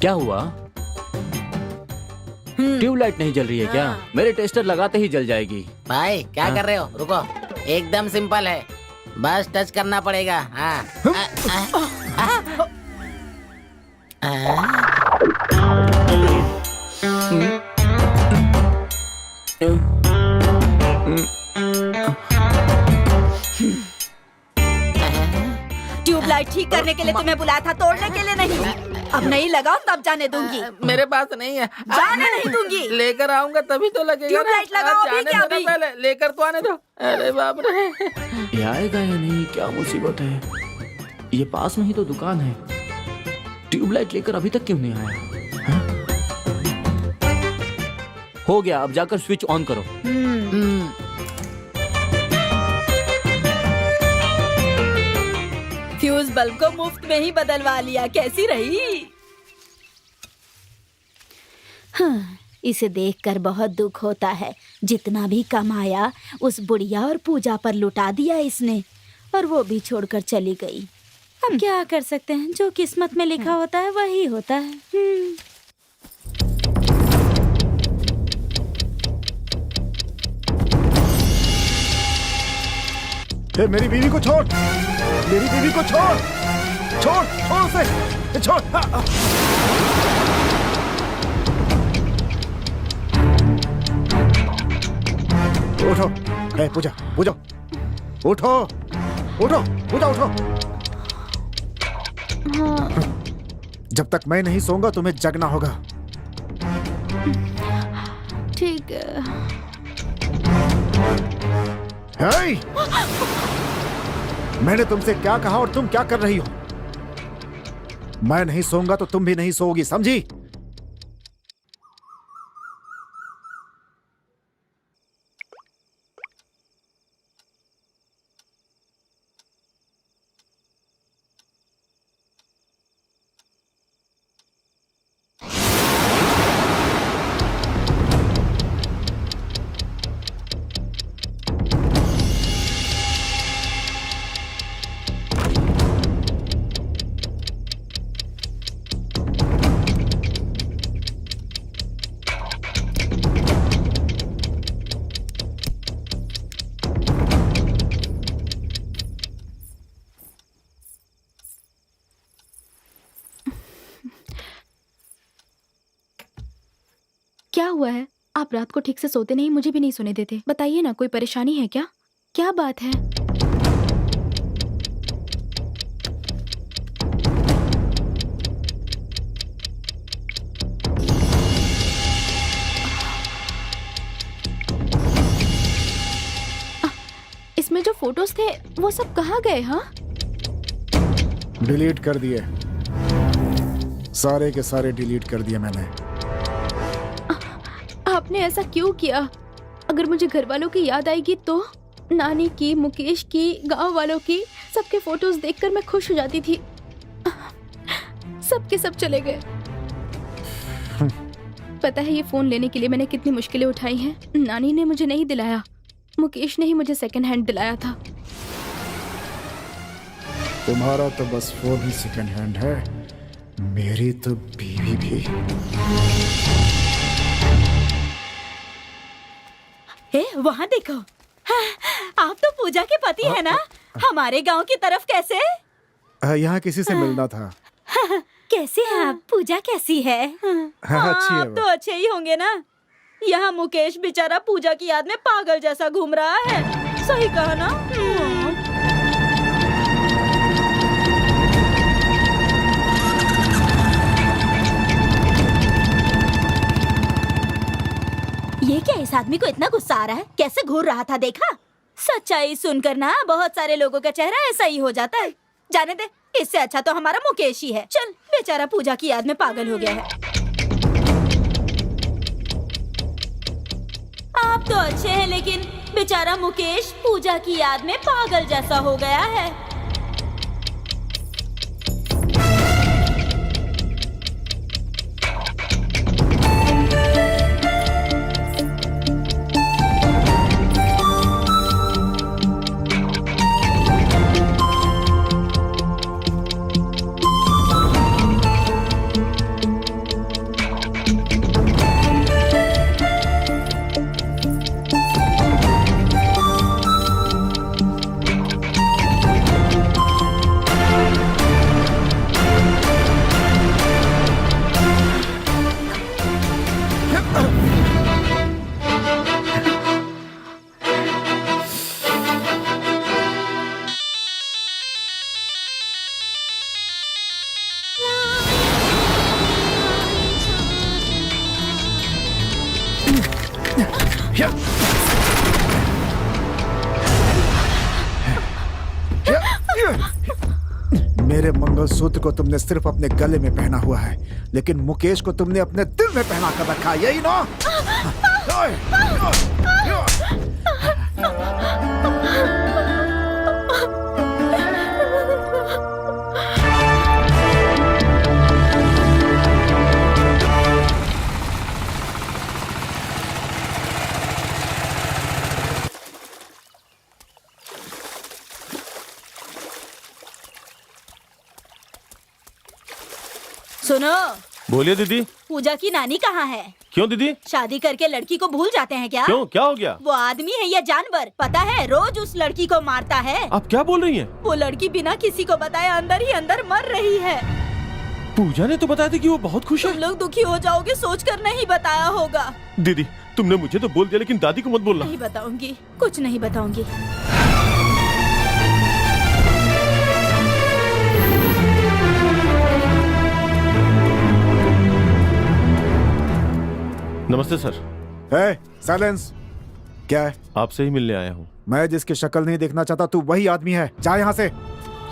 क्या हुआ? ट्यूबलाइट नहीं जल रही है क्या? मेरे टेस्टर लगाते ही जल जाएगी। भाई क्या कर रहे हो? रुको, एकदम सिंपल है, बस टच करना पड़ेगा। हाँ। ट्यूबलाइट ठीक करने के लिए तुम्हें बुलाया था, तोड़ने के लिए नहीं। अब नहीं लगाओ तब जाने दूंगी। मेरे पास नहीं है, जाने नहीं दूंगी। लेकर आऊंगा तभी तो लगेगा। ट्यूबलाइट लगाओ अभी क्या अभी? पहले लेकर तो आने दो। अरे बाप रे, ये आएगा या नहीं, क्या मुसीबत है। ये पास में ही तो दुकान है, ट्यूबलाइट लेकर अभी तक क्यों नहीं आया? हाँ? हो गया, अब जाकर स्विच ऑन करो। फ्यूज बल्ब को मुफ्त में ही बदलवा लिया, कैसी रही? हाँ, इसे देखकर बहुत दुख होता है। जितना भी कमाया उस बुढ़िया और पूजा पर लुटा दिया इसने, और वो भी छोड़कर चली गई। अब क्या कर सकते हैं, जो किस्मत में लिखा होता है वही होता है। हे, मेरी बीवी को छोड़, मेरी बीवी को छोड़, छोड़, छोड़ उसे, छोड़। हाँ। उठो, हे पूजा, पूजा, उठो, उठो, पूजा उठो। जब तक मैं नहीं सोऊंगा तुम्हें जगना होगा। ठीक है। हे! मैंने तुमसे क्या कहा और तुम क्या कर रही हो? मैं नहीं सोऊंगा तो तुम भी नहीं सोओगी, समझी? क्या हुआ है? आप रात को ठीक से सोते नहीं, मुझे भी नहीं सोने देते। बताइए ना, कोई परेशानी है क्या? क्या बात है? इसमें जो फोटोज थे वो सब कहाँ गए? हाँ, डिलीट कर दिए, सारे के सारे डिलीट कर दिए मैंने। आपने ऐसा क्यों किया? अगर मुझे घर वालों की याद आएगी तो नानी की, मुकेश की, गांव वालों की, सबके फोटोज देखकर मैं खुश हो जाती थी। सबके सब चले गए। पता है ये फोन लेने के लिए मैंने कितनी मुश्किलें उठाई हैं। नानी ने मुझे नहीं दिलाया, मुकेश ने ही मुझे सेकंड हैंड दिलाया था। तुम्हारा तो बस फोन ही सेकंड हैंड है, मेरी तो बीवी भी। वहाँ देखो, आप तो पूजा के पति है ना? हमारे गांव की तरफ कैसे? यहाँ किसी से मिलना था। कैसे हैं आप? पूजा कैसी है? अच्छी है आप तो अच्छे ही होंगे ना। यहाँ मुकेश बेचारा पूजा की याद में पागल जैसा घूम रहा है। सही कहा ना? ये क्या, इस आदमी को इतना गुस्सा आ रहा है? कैसे घूर रहा था देखा? सच्चाई सुनकर ना बहुत सारे लोगों का चेहरा ऐसा ही हो जाता है। जाने दे, इससे अच्छा तो हमारा मुकेश ही है। चल, बेचारा पूजा की याद में पागल हो गया है। आप तो अच्छे हैं, लेकिन बेचारा मुकेश पूजा की याद में पागल जैसा हो गया है। मेरे मंगलसूत्र को तुमने सिर्फ अपने गले में पहना हुआ है, लेकिन मुकेश को तुमने अपने दिल में पहना कर रखा, यही ना? सुनो, बोलिए दीदी। पूजा की नानी कहाँ है? क्यों दीदी? शादी करके लड़की को भूल जाते हैं क्या? क्यों, क्या हो गया? वो आदमी है या जानवर? पता है, रोज उस लड़की को मारता है। आप क्या बोल रही हैं? वो लड़की बिना किसी को बताए अंदर ही अंदर मर रही है। पूजा ने तो बताया था कि वो बहुत खुश है। तुम लोग दुखी हो जाओगे सोचकर नहीं बताया होगा। दीदी, तुमने मुझे तो बोल दिया, लेकिन दादी को मत बोलना। नहीं बताऊंगी, कुछ नहीं बताऊंगी। नमस्ते सर। साइलेंस। क्या है? आपसे ही मिलने आया हूँ। मैं जिसकी शक्ल नहीं देखना चाहता तू वही आदमी है, जा यहाँ से।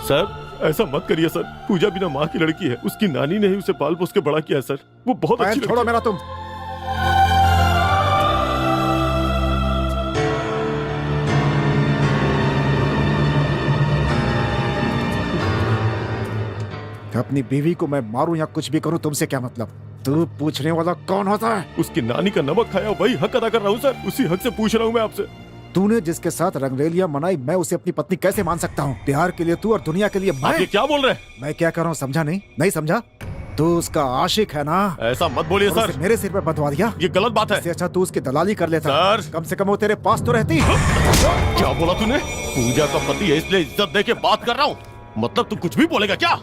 सर ऐसा मत करिए सर, पूजा बिना माँ की लड़की है, उसकी नानी ने ही उसे पाल पोस के बड़ा किया है सर, वो बहुत अच्छी छोड़ो मेरा तुम। अपनी बीवी को मैं मारूं या कुछ भी करूं, तुमसे क्या मतलब? तू पूछने वाला कौन होता है? उसकी नानी का नमक खाया वही हक अदा कर रहा हूँ सर, उसी हक से पूछ रहा हूँ मैं आपसे। तूने जिसके साथ रंगरेलियां मनाई, मैं उसे अपनी पत्नी कैसे मान सकता हूँ? प्यार के लिए तू और दुनिया के लिए मैं। आप ये क्या बोल रहे हैं? मैं क्या कर रहा हूँ समझा नहीं? नहीं समझा? तू उसका आशिक है ना? ऐसा मत बोलिए सर। मेरे सिर पे बंधवा दिया, ये गलत बात है। इससे अच्छा तू उसकी दलाली कर लेता सर। कम से कम वो तेरे पास तो रहती। क्या बोला तूने? पूजा का पति है इसलिए इज्जत दे के बात कर रहा हूँ, मतलब तू कुछ भी बोलेगा क्या?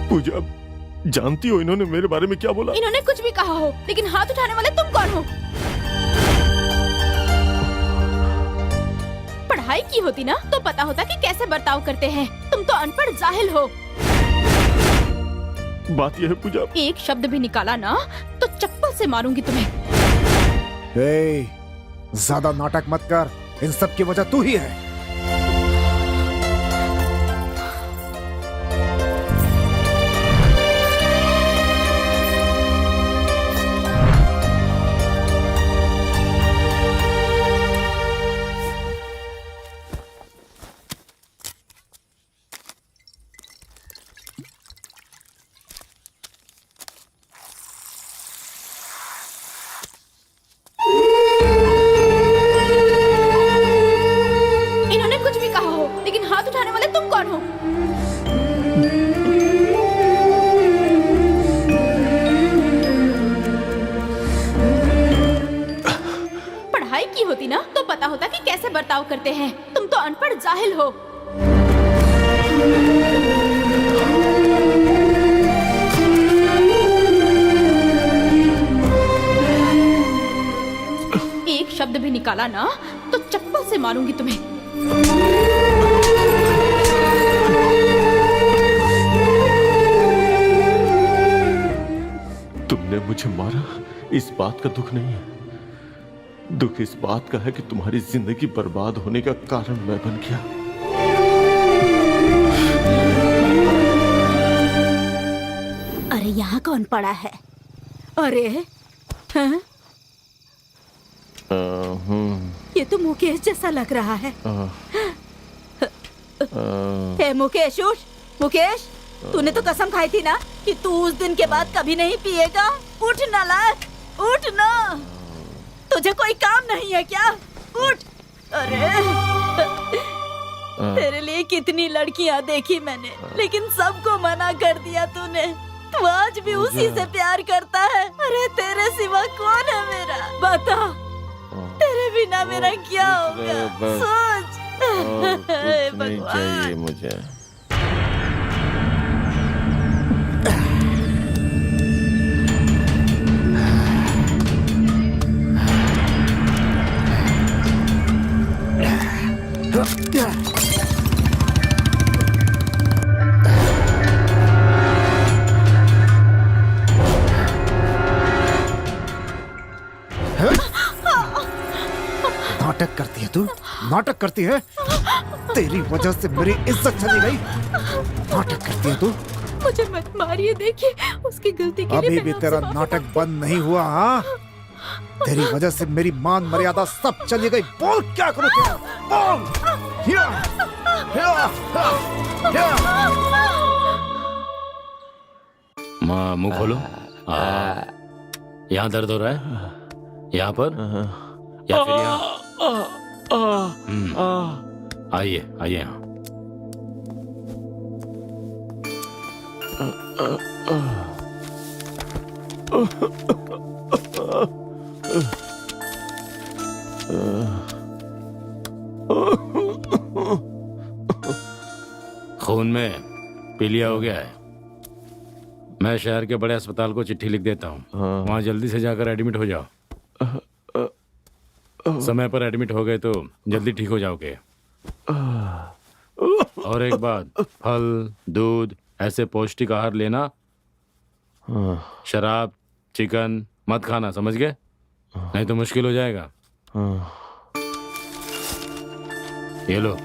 पूजा, जानती हो इन्होंने मेरे बारे में क्या बोला? इन्होंने कुछ भी कहा हो, लेकिन हाथ उठाने वाले तुम कौन हो? पढ़ाई की होती ना तो पता होता कि कैसे बर्ताव करते हैं। तुम तो अनपढ़ जाहिल हो। बात यह है पूजा, एक शब्द भी निकाला ना तो चप्पल से मारूंगी तुम्हें। ज्यादा नाटक मत कर, इन सब की वजह तू ही है। इन्होंने कुछ भी कहा हो, लेकिन हाथ उठाने वाले तुम कौन हो? पढ़ाई की होती ना तो पता होता कि कैसे बर्ताव करते हैं। तुम तो अनपढ़ जाहिल हो। एक शब्द भी निकाला ना तो चप्पल से मारूंगी तुम्हें। तुमने मुझे मारा, इस बात का दुख नहीं है। दुख इस बात का है कि तुम्हारी जिंदगी बर्बाद होने का कारण मैं बन गया। अरे यहाँ कौन पड़ा है? अरे हाँ? ये तो मुकेश जैसा लग रहा है। हे मुकेश, उठ। मुकेश, तूने तो कसम खाई थी ना कि तू उस दिन के बाद कभी नहीं पिएगा। उठ नालायक, उठ ना। तुझे कोई काम नहीं है क्या? उठ। अरे तेरे लिए कितनी लड़कियां देखी मैंने, लेकिन सबको मना कर दिया तूने। तू आज भी उसी से प्यार करता है। अरे तेरे सिवा कौन है मेरा? बता, तेरे बिना मेरा क्या होगा? सोच। नहीं चाहिए मुझे। नाटक करती है तू, नाटक करती है। तेरी वजह से मेरी इज्जत चली गई। नाटक करती है तू। मुझे मत मारिए, देखिए उसकी गलती के लिए अभी मैं भी आपसे तेरा माफी नाटक बंद नहीं हुआ। हाँ, तेरी वजह से मेरी मान मर्यादा सब चली गई। बोल क्या करूं तेरा? बोल। माँ, मुंह खोलो। यहाँ दर्द हो रहा है? यहाँ पर या फिर यहाँ? आइए आइए यहाँ। खून में पीलिया हो गया है। मैं शहर के बड़े अस्पताल को चिट्ठी लिख देता हूँ। वहाँ जल्दी से जाकर एडमिट हो जाओ। समय पर एडमिट हो गए तो जल्दी ठीक हो जाओगे। और एक बात, फल, दूध, ऐसे पौष्टिक आहार लेना। शराब, चिकन मत खाना, समझ गए? नहीं तो मुश्किल हो जाएगा। ये लो,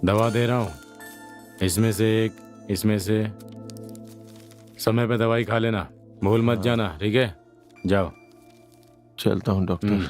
दवा दे रहा हूँ। इसमें से एक, इसमें से। समय पे दवाई खा लेना, भूल मत जाना, ठीक है? जाओ। चलता हूँ डॉक्टर।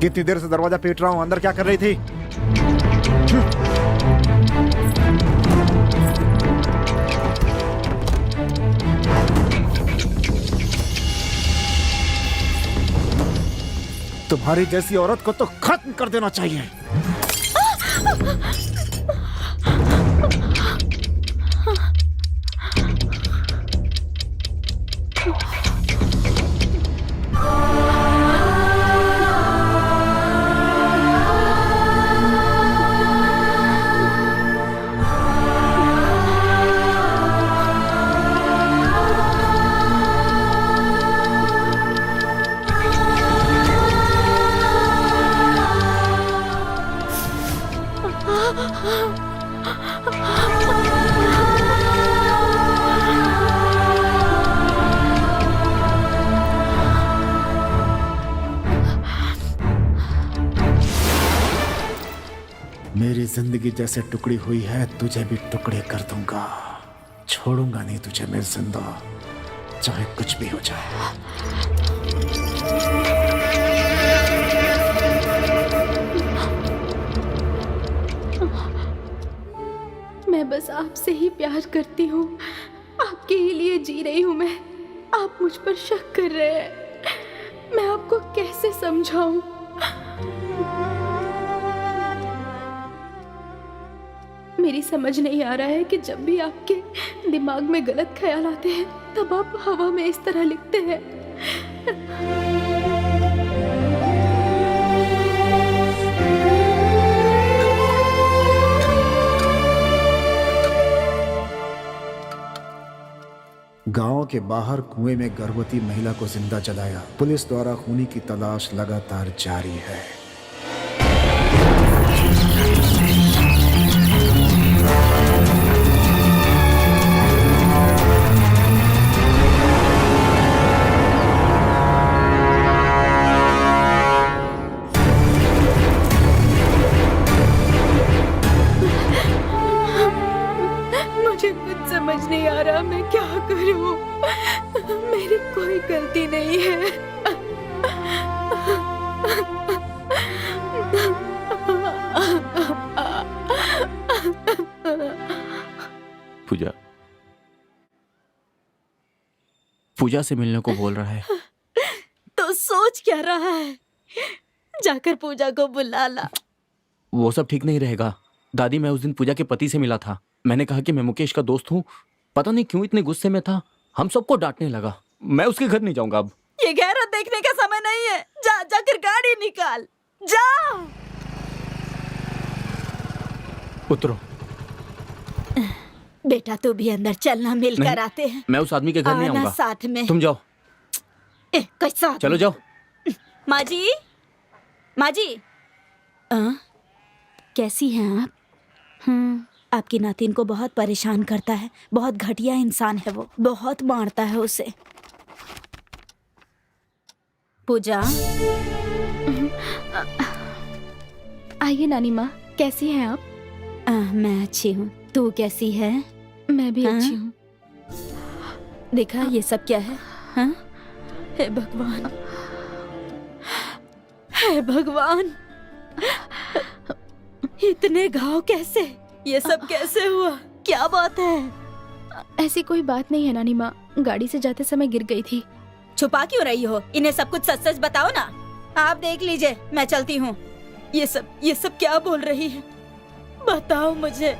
कितनी देर से दरवाजा पीट रहा हूँ, अंदर क्या कर रही थी? तुम्हारी जैसी औरत को तो खत्म कर देना चाहिए। मेरी जिंदगी जैसे टुकड़ी हुई है, तुझे भी टुकड़े कर दूंगा। छोड़ूंगा नहीं तुझे मैं जिंदा, चाहे कुछ भी हो जाए। मैं बस आपसे ही प्यार करती हूँ, आपके ही लिए जी रही हूँ मैं। आप मुझ पर शक कर रहे हैं, मैं आपको कैसे समझाऊं? मेरी समझ नहीं आ रहा है कि जब भी आपके दिमाग में गलत ख्याल आते हैं तब आप हवा में इस तरह लिखते हैं। गांव के बाहर कुएं में गर्भवती महिला को जिंदा जलाया। पुलिस द्वारा खूनी की तलाश लगातार जारी है। मुझे कुछ समझ नहीं आ रहा, मैं क्या करूं? मेरी कोई गलती नहीं है। पूजा, पूजा से मिलने को बोल रहा है। तो सोच क्या रहा है? जाकर पूजा को बुला ला। वो सब ठीक नहीं रहेगा दादी। मैं उस दिन पूजा के पति से मिला था। मैंने कहा कि मैं मुकेश का दोस्त हूँ। पता नहीं क्यों इतने गुस्से में था, हम सबको डांटने लगा। मैं उसके घर नहीं जाऊंगा अब। ये गहरा देखने का समय नहीं है। जाकर गाड़ी निकाल, जा। उतरो। बेटा तू भी अंदर चलना, मिलकर आते हैं। मैं उस आदमी के घर नहीं आना आऊंगा। साथ में। तुम जाओ। कैसा? चलो जाओ। माँ जी, माँ जी, कैसी हैं आप? आपकी नातिन को बहुत परेशान करता है। बहुत घटिया इंसान है वो, बहुत मारता है उसे। पूजा, आइए नानी माँ, कैसी हैं आप? मैं अच्छी हूँ, तू कैसी है? मैं भी अच्छी हूँ। देखा ये सब क्या है? हाँ? हे भगवान, हे भगवान, इतने घाव कैसे? ये सब कैसे हुआ? क्या बात है? ऐसी कोई बात नहीं है नानी माँ, गाड़ी से जाते समय गिर गई थी। छुपा क्यों रही हो? इन्हें सब कुछ सच सच बताओ ना। आप देख लीजिए, मैं चलती हूँ। ये सब क्या बोल रही है? बताओ मुझे।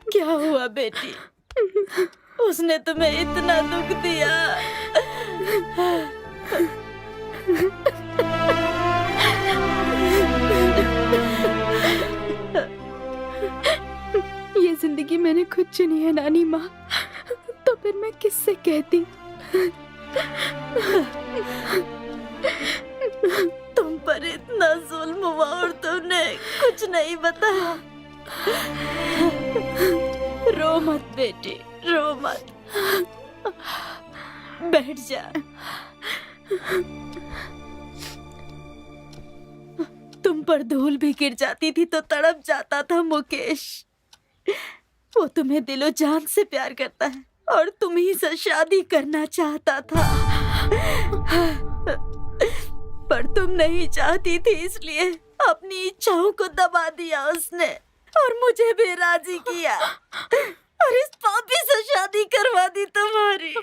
क्या हुआ बेटी? उसने तुम्हें इतना दुख दिया? ये जिंदगी मैंने खुद चुनी है नानी माँ, तो फिर मैं किससे कहती? तुम पर इतना जुल्म हुआ और तुमने कुछ नहीं बताया। रो मत बेटी, रो मत। बैठ जा। तुम पर धूल भी गिर जाती थी तो तड़प जाता था मुकेश। वो तुम्हें दिलो जान से प्यार करता है और तुम ही से शादी करना चाहता था, पर तुम नहीं चाहती थी, इसलिए अपनी इच्छाओं को दबा दिया उसने और मुझे भी राजी किया और इस पापी से शादी करवा दी तुम्हारी।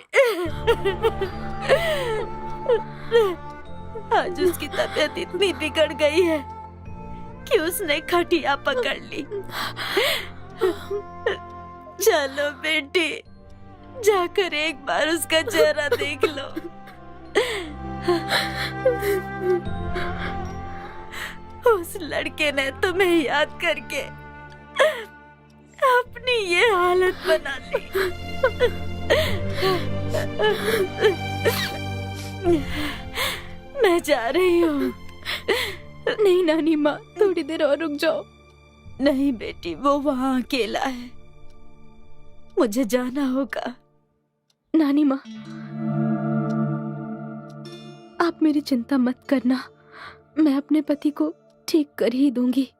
आज उसकी तबीयत इतनी बिगड़ गई है कि उसने खटिया पकड़ ली। चलो बेटी, जाकर एक बार उसका चेहरा देख लो। उस लड़के ने तुम्हें याद करके अपनी ये हालत बना ली। मैं जा रही हूँ। नहीं नानी माँ, थोड़ी देर और रुक जाओ। नहीं बेटी, वो वहाँ अकेला है, मुझे जाना होगा। नानी माँ, आप मेरी चिंता मत करना, मैं अपने पति को ठीक कर ही दूंगी।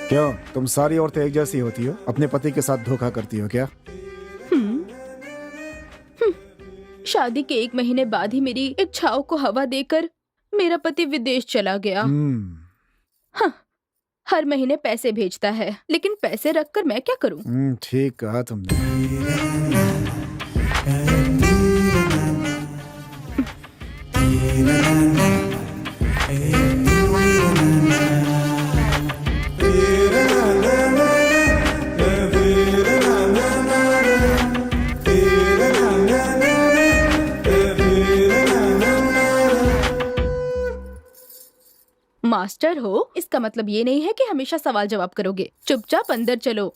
क्यों, तुम सारी औरतें एक जैसी होती हो? अपने पति के साथ धोखा करती हो क्या? शादी के 1 महीने बाद ही मेरी इच्छाओं को हवा देकर मेरा पति विदेश चला गया। हाँ, हर महीने पैसे भेजता है, लेकिन पैसे रखकर मैं क्या करूं? ठीक कहा तुमने। मास्टर हो, इसका मतलब ये नहीं है कि हमेशा सवाल जवाब करोगे। चुपचाप अंदर चलो।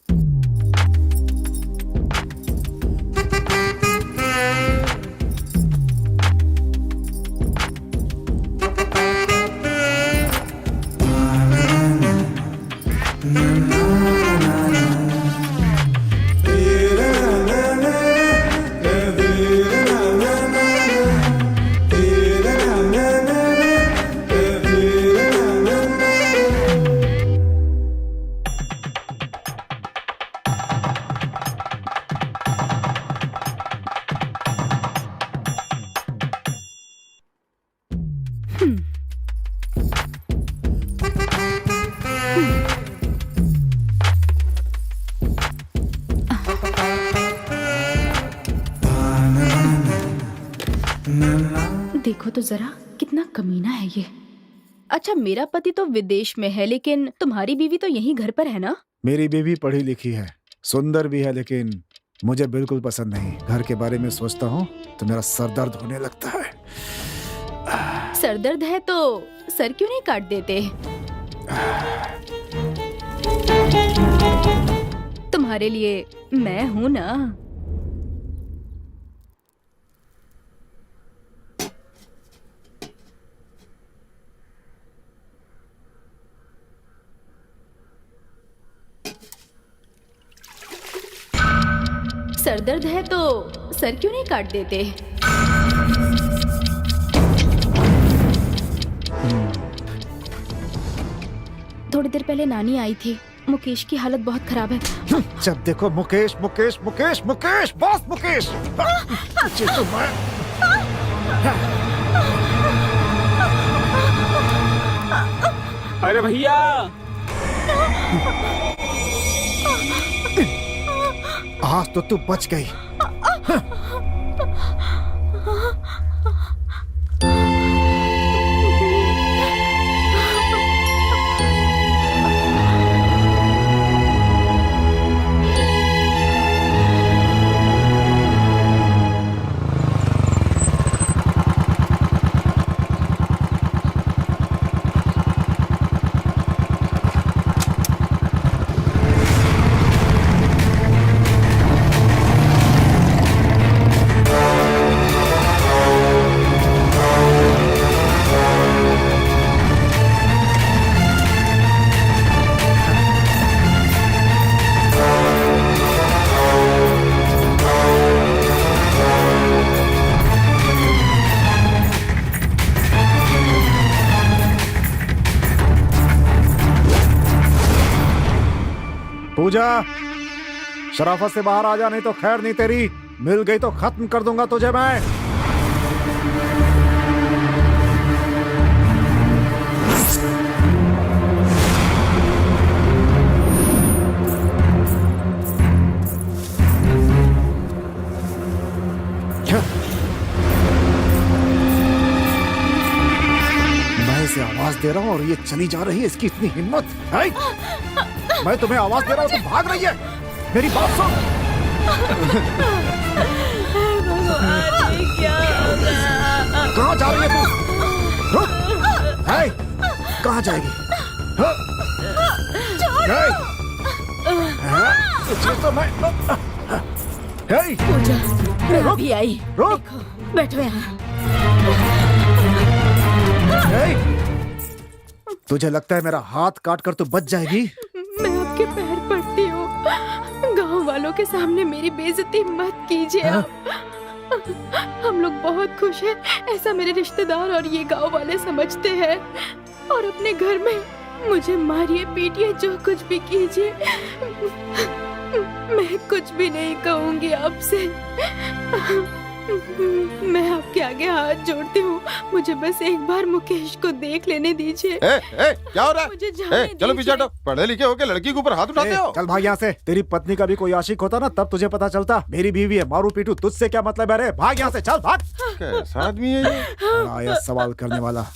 देखो तो जरा, कितना कमीना है ये। अच्छा, मेरा पति तो विदेश में है, लेकिन तुम्हारी बीवी तो यहीं घर पर है ना? मेरी बीवी पढ़ी लिखी है, सुंदर भी है, लेकिन मुझे बिल्कुल पसंद नहीं। घर के बारे में सोचता हूँ तो मेरा सर दर्द होने लगता है। सर दर्द है तो सर क्यों नहीं काट देते? तुम्हारे लिए मैं हूँ ना। सर दर्द है तो सर क्यों नहीं काट देते? थोड़ी देर पहले नानी आई थी, मुकेश की हालत बहुत खराब है। जब देखो मुकेश मुकेश मुकेश मुकेश, बॉस मुकेश। तो मैं अरे भैया, आज तो तू बच गई। पूजा, शराफत से बाहर आ जा, नहीं तो खैर नहीं तेरी। मिल गई तो खत्म कर दूंगा तुझे मैं। मैं इसे आवाज दे रहा हूँ और ये चली जा रही है, इसकी इतनी हिम्मत है। मैं तुम्हें आवाज दे रहा हूँ, तुम भाग रही है। मेरी बात सुन। कहाँ जा रही है तू? रुक। है, कहाँ जाएगी? तुझे तो मैं पूजा, मैं अभी आई। रुक। बैठो यहाँ। तुझे लगता है मेरा हाथ काट कर तू बच जाएगी? मैं आपके पैर पड़ती हूँ, गांव वालों के सामने मेरी बेइज्जती मत कीजिए आप। हम लोग बहुत खुश हैं, ऐसा मेरे रिश्तेदार और ये गांव वाले समझते हैं। और अपने घर में मुझे मारिए पीटिए, जो कुछ भी कीजिए, मैं कुछ भी नहीं कहूंगी आपसे। मैं आपके आगे हाथ जोड़ती हूँ, मुझे बस एक बार मुकेश को देख लेने दीजिए। क्या हो रहा है? मुझे जाने चलो पीछे हटो। पढ़े लिखे होके लड़की के ऊपर हाथ उठाते हो? चल भाग यहाँ से। तेरी पत्नी का भी कोई आशिक होता ना, तब तुझे पता चलता। मेरी बीवी है, मारू पीटू तुझसे क्या मतलब है रे? भाग यहाँ से, चल भाग। कैसा आदमी है ये? आया सवाल करने वाला।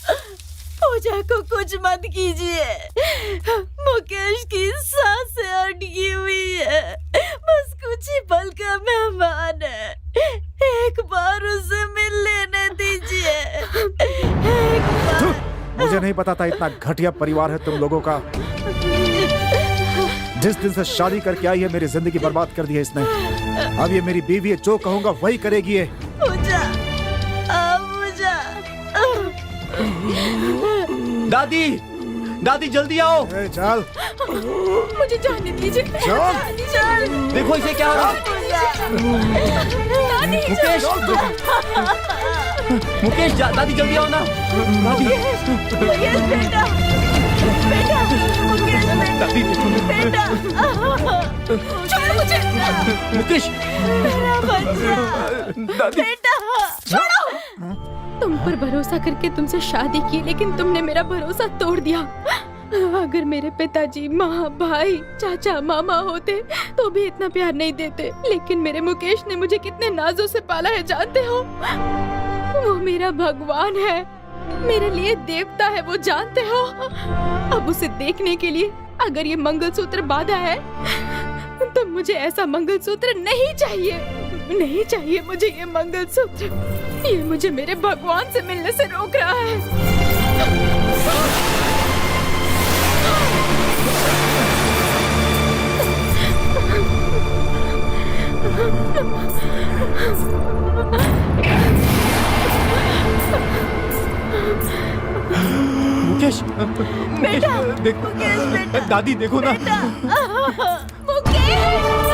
पूजा को कुछ मत कीजिए, मुकेश की सांसें अटकी हुई है, बस कुछ ही पल का मेहमान है, एक बार उसे मिल लेने दीजिए। एक बार। मुझे नहीं पता था इतना घटिया परिवार है तुम लोगों का। जिस दिन से शादी करके आई है, मेरी जिंदगी बर्बाद कर दी है इसने। अब ये मेरी बीवी है, जो कहूंगा वही करेगी ये। पूजा, पूजा। दादी, दादी जल्दी आओ। चल, मुझे जाने दीजिए। चल। देखो इसे क्या हो रहा है। मुकेश, मुकेश दादी जल्दी आओ ना। दादी, मुकेश बेटा, बेटा, मुकेश दादी बेटा, छोड़ो मुझे। मुकेश, मेरा बच्चा, दादी, बेटा, छोड़ो। तुम पर भरोसा करके तुमसे शादी की, लेकिन तुमने मेरा भरोसा तोड़ दिया। अगर मेरे पिताजी, माँ, भाई, चाचा, मामा होते तो भी इतना प्यार नहीं देते। लेकिन मेरे मुकेश ने मुझे कितने नाजों से पाला है जानते हो? वो मेरा भगवान है, मेरे लिए देवता है, वो जानते हो? अब उसे देखने के लिए अगर ये मंगलसूत्र बांधा है तो मुझे ऐसा मंगलसूत्र नहीं चाहिए। नहीं चाहिए मुझे ये मंगलसूत्र। ये मुझे मेरे भगवान से मिलने से रोक रहा है। मुकेश, बेटा, देख, मुकेश बेटा, दादी देखो ना। मुकेश।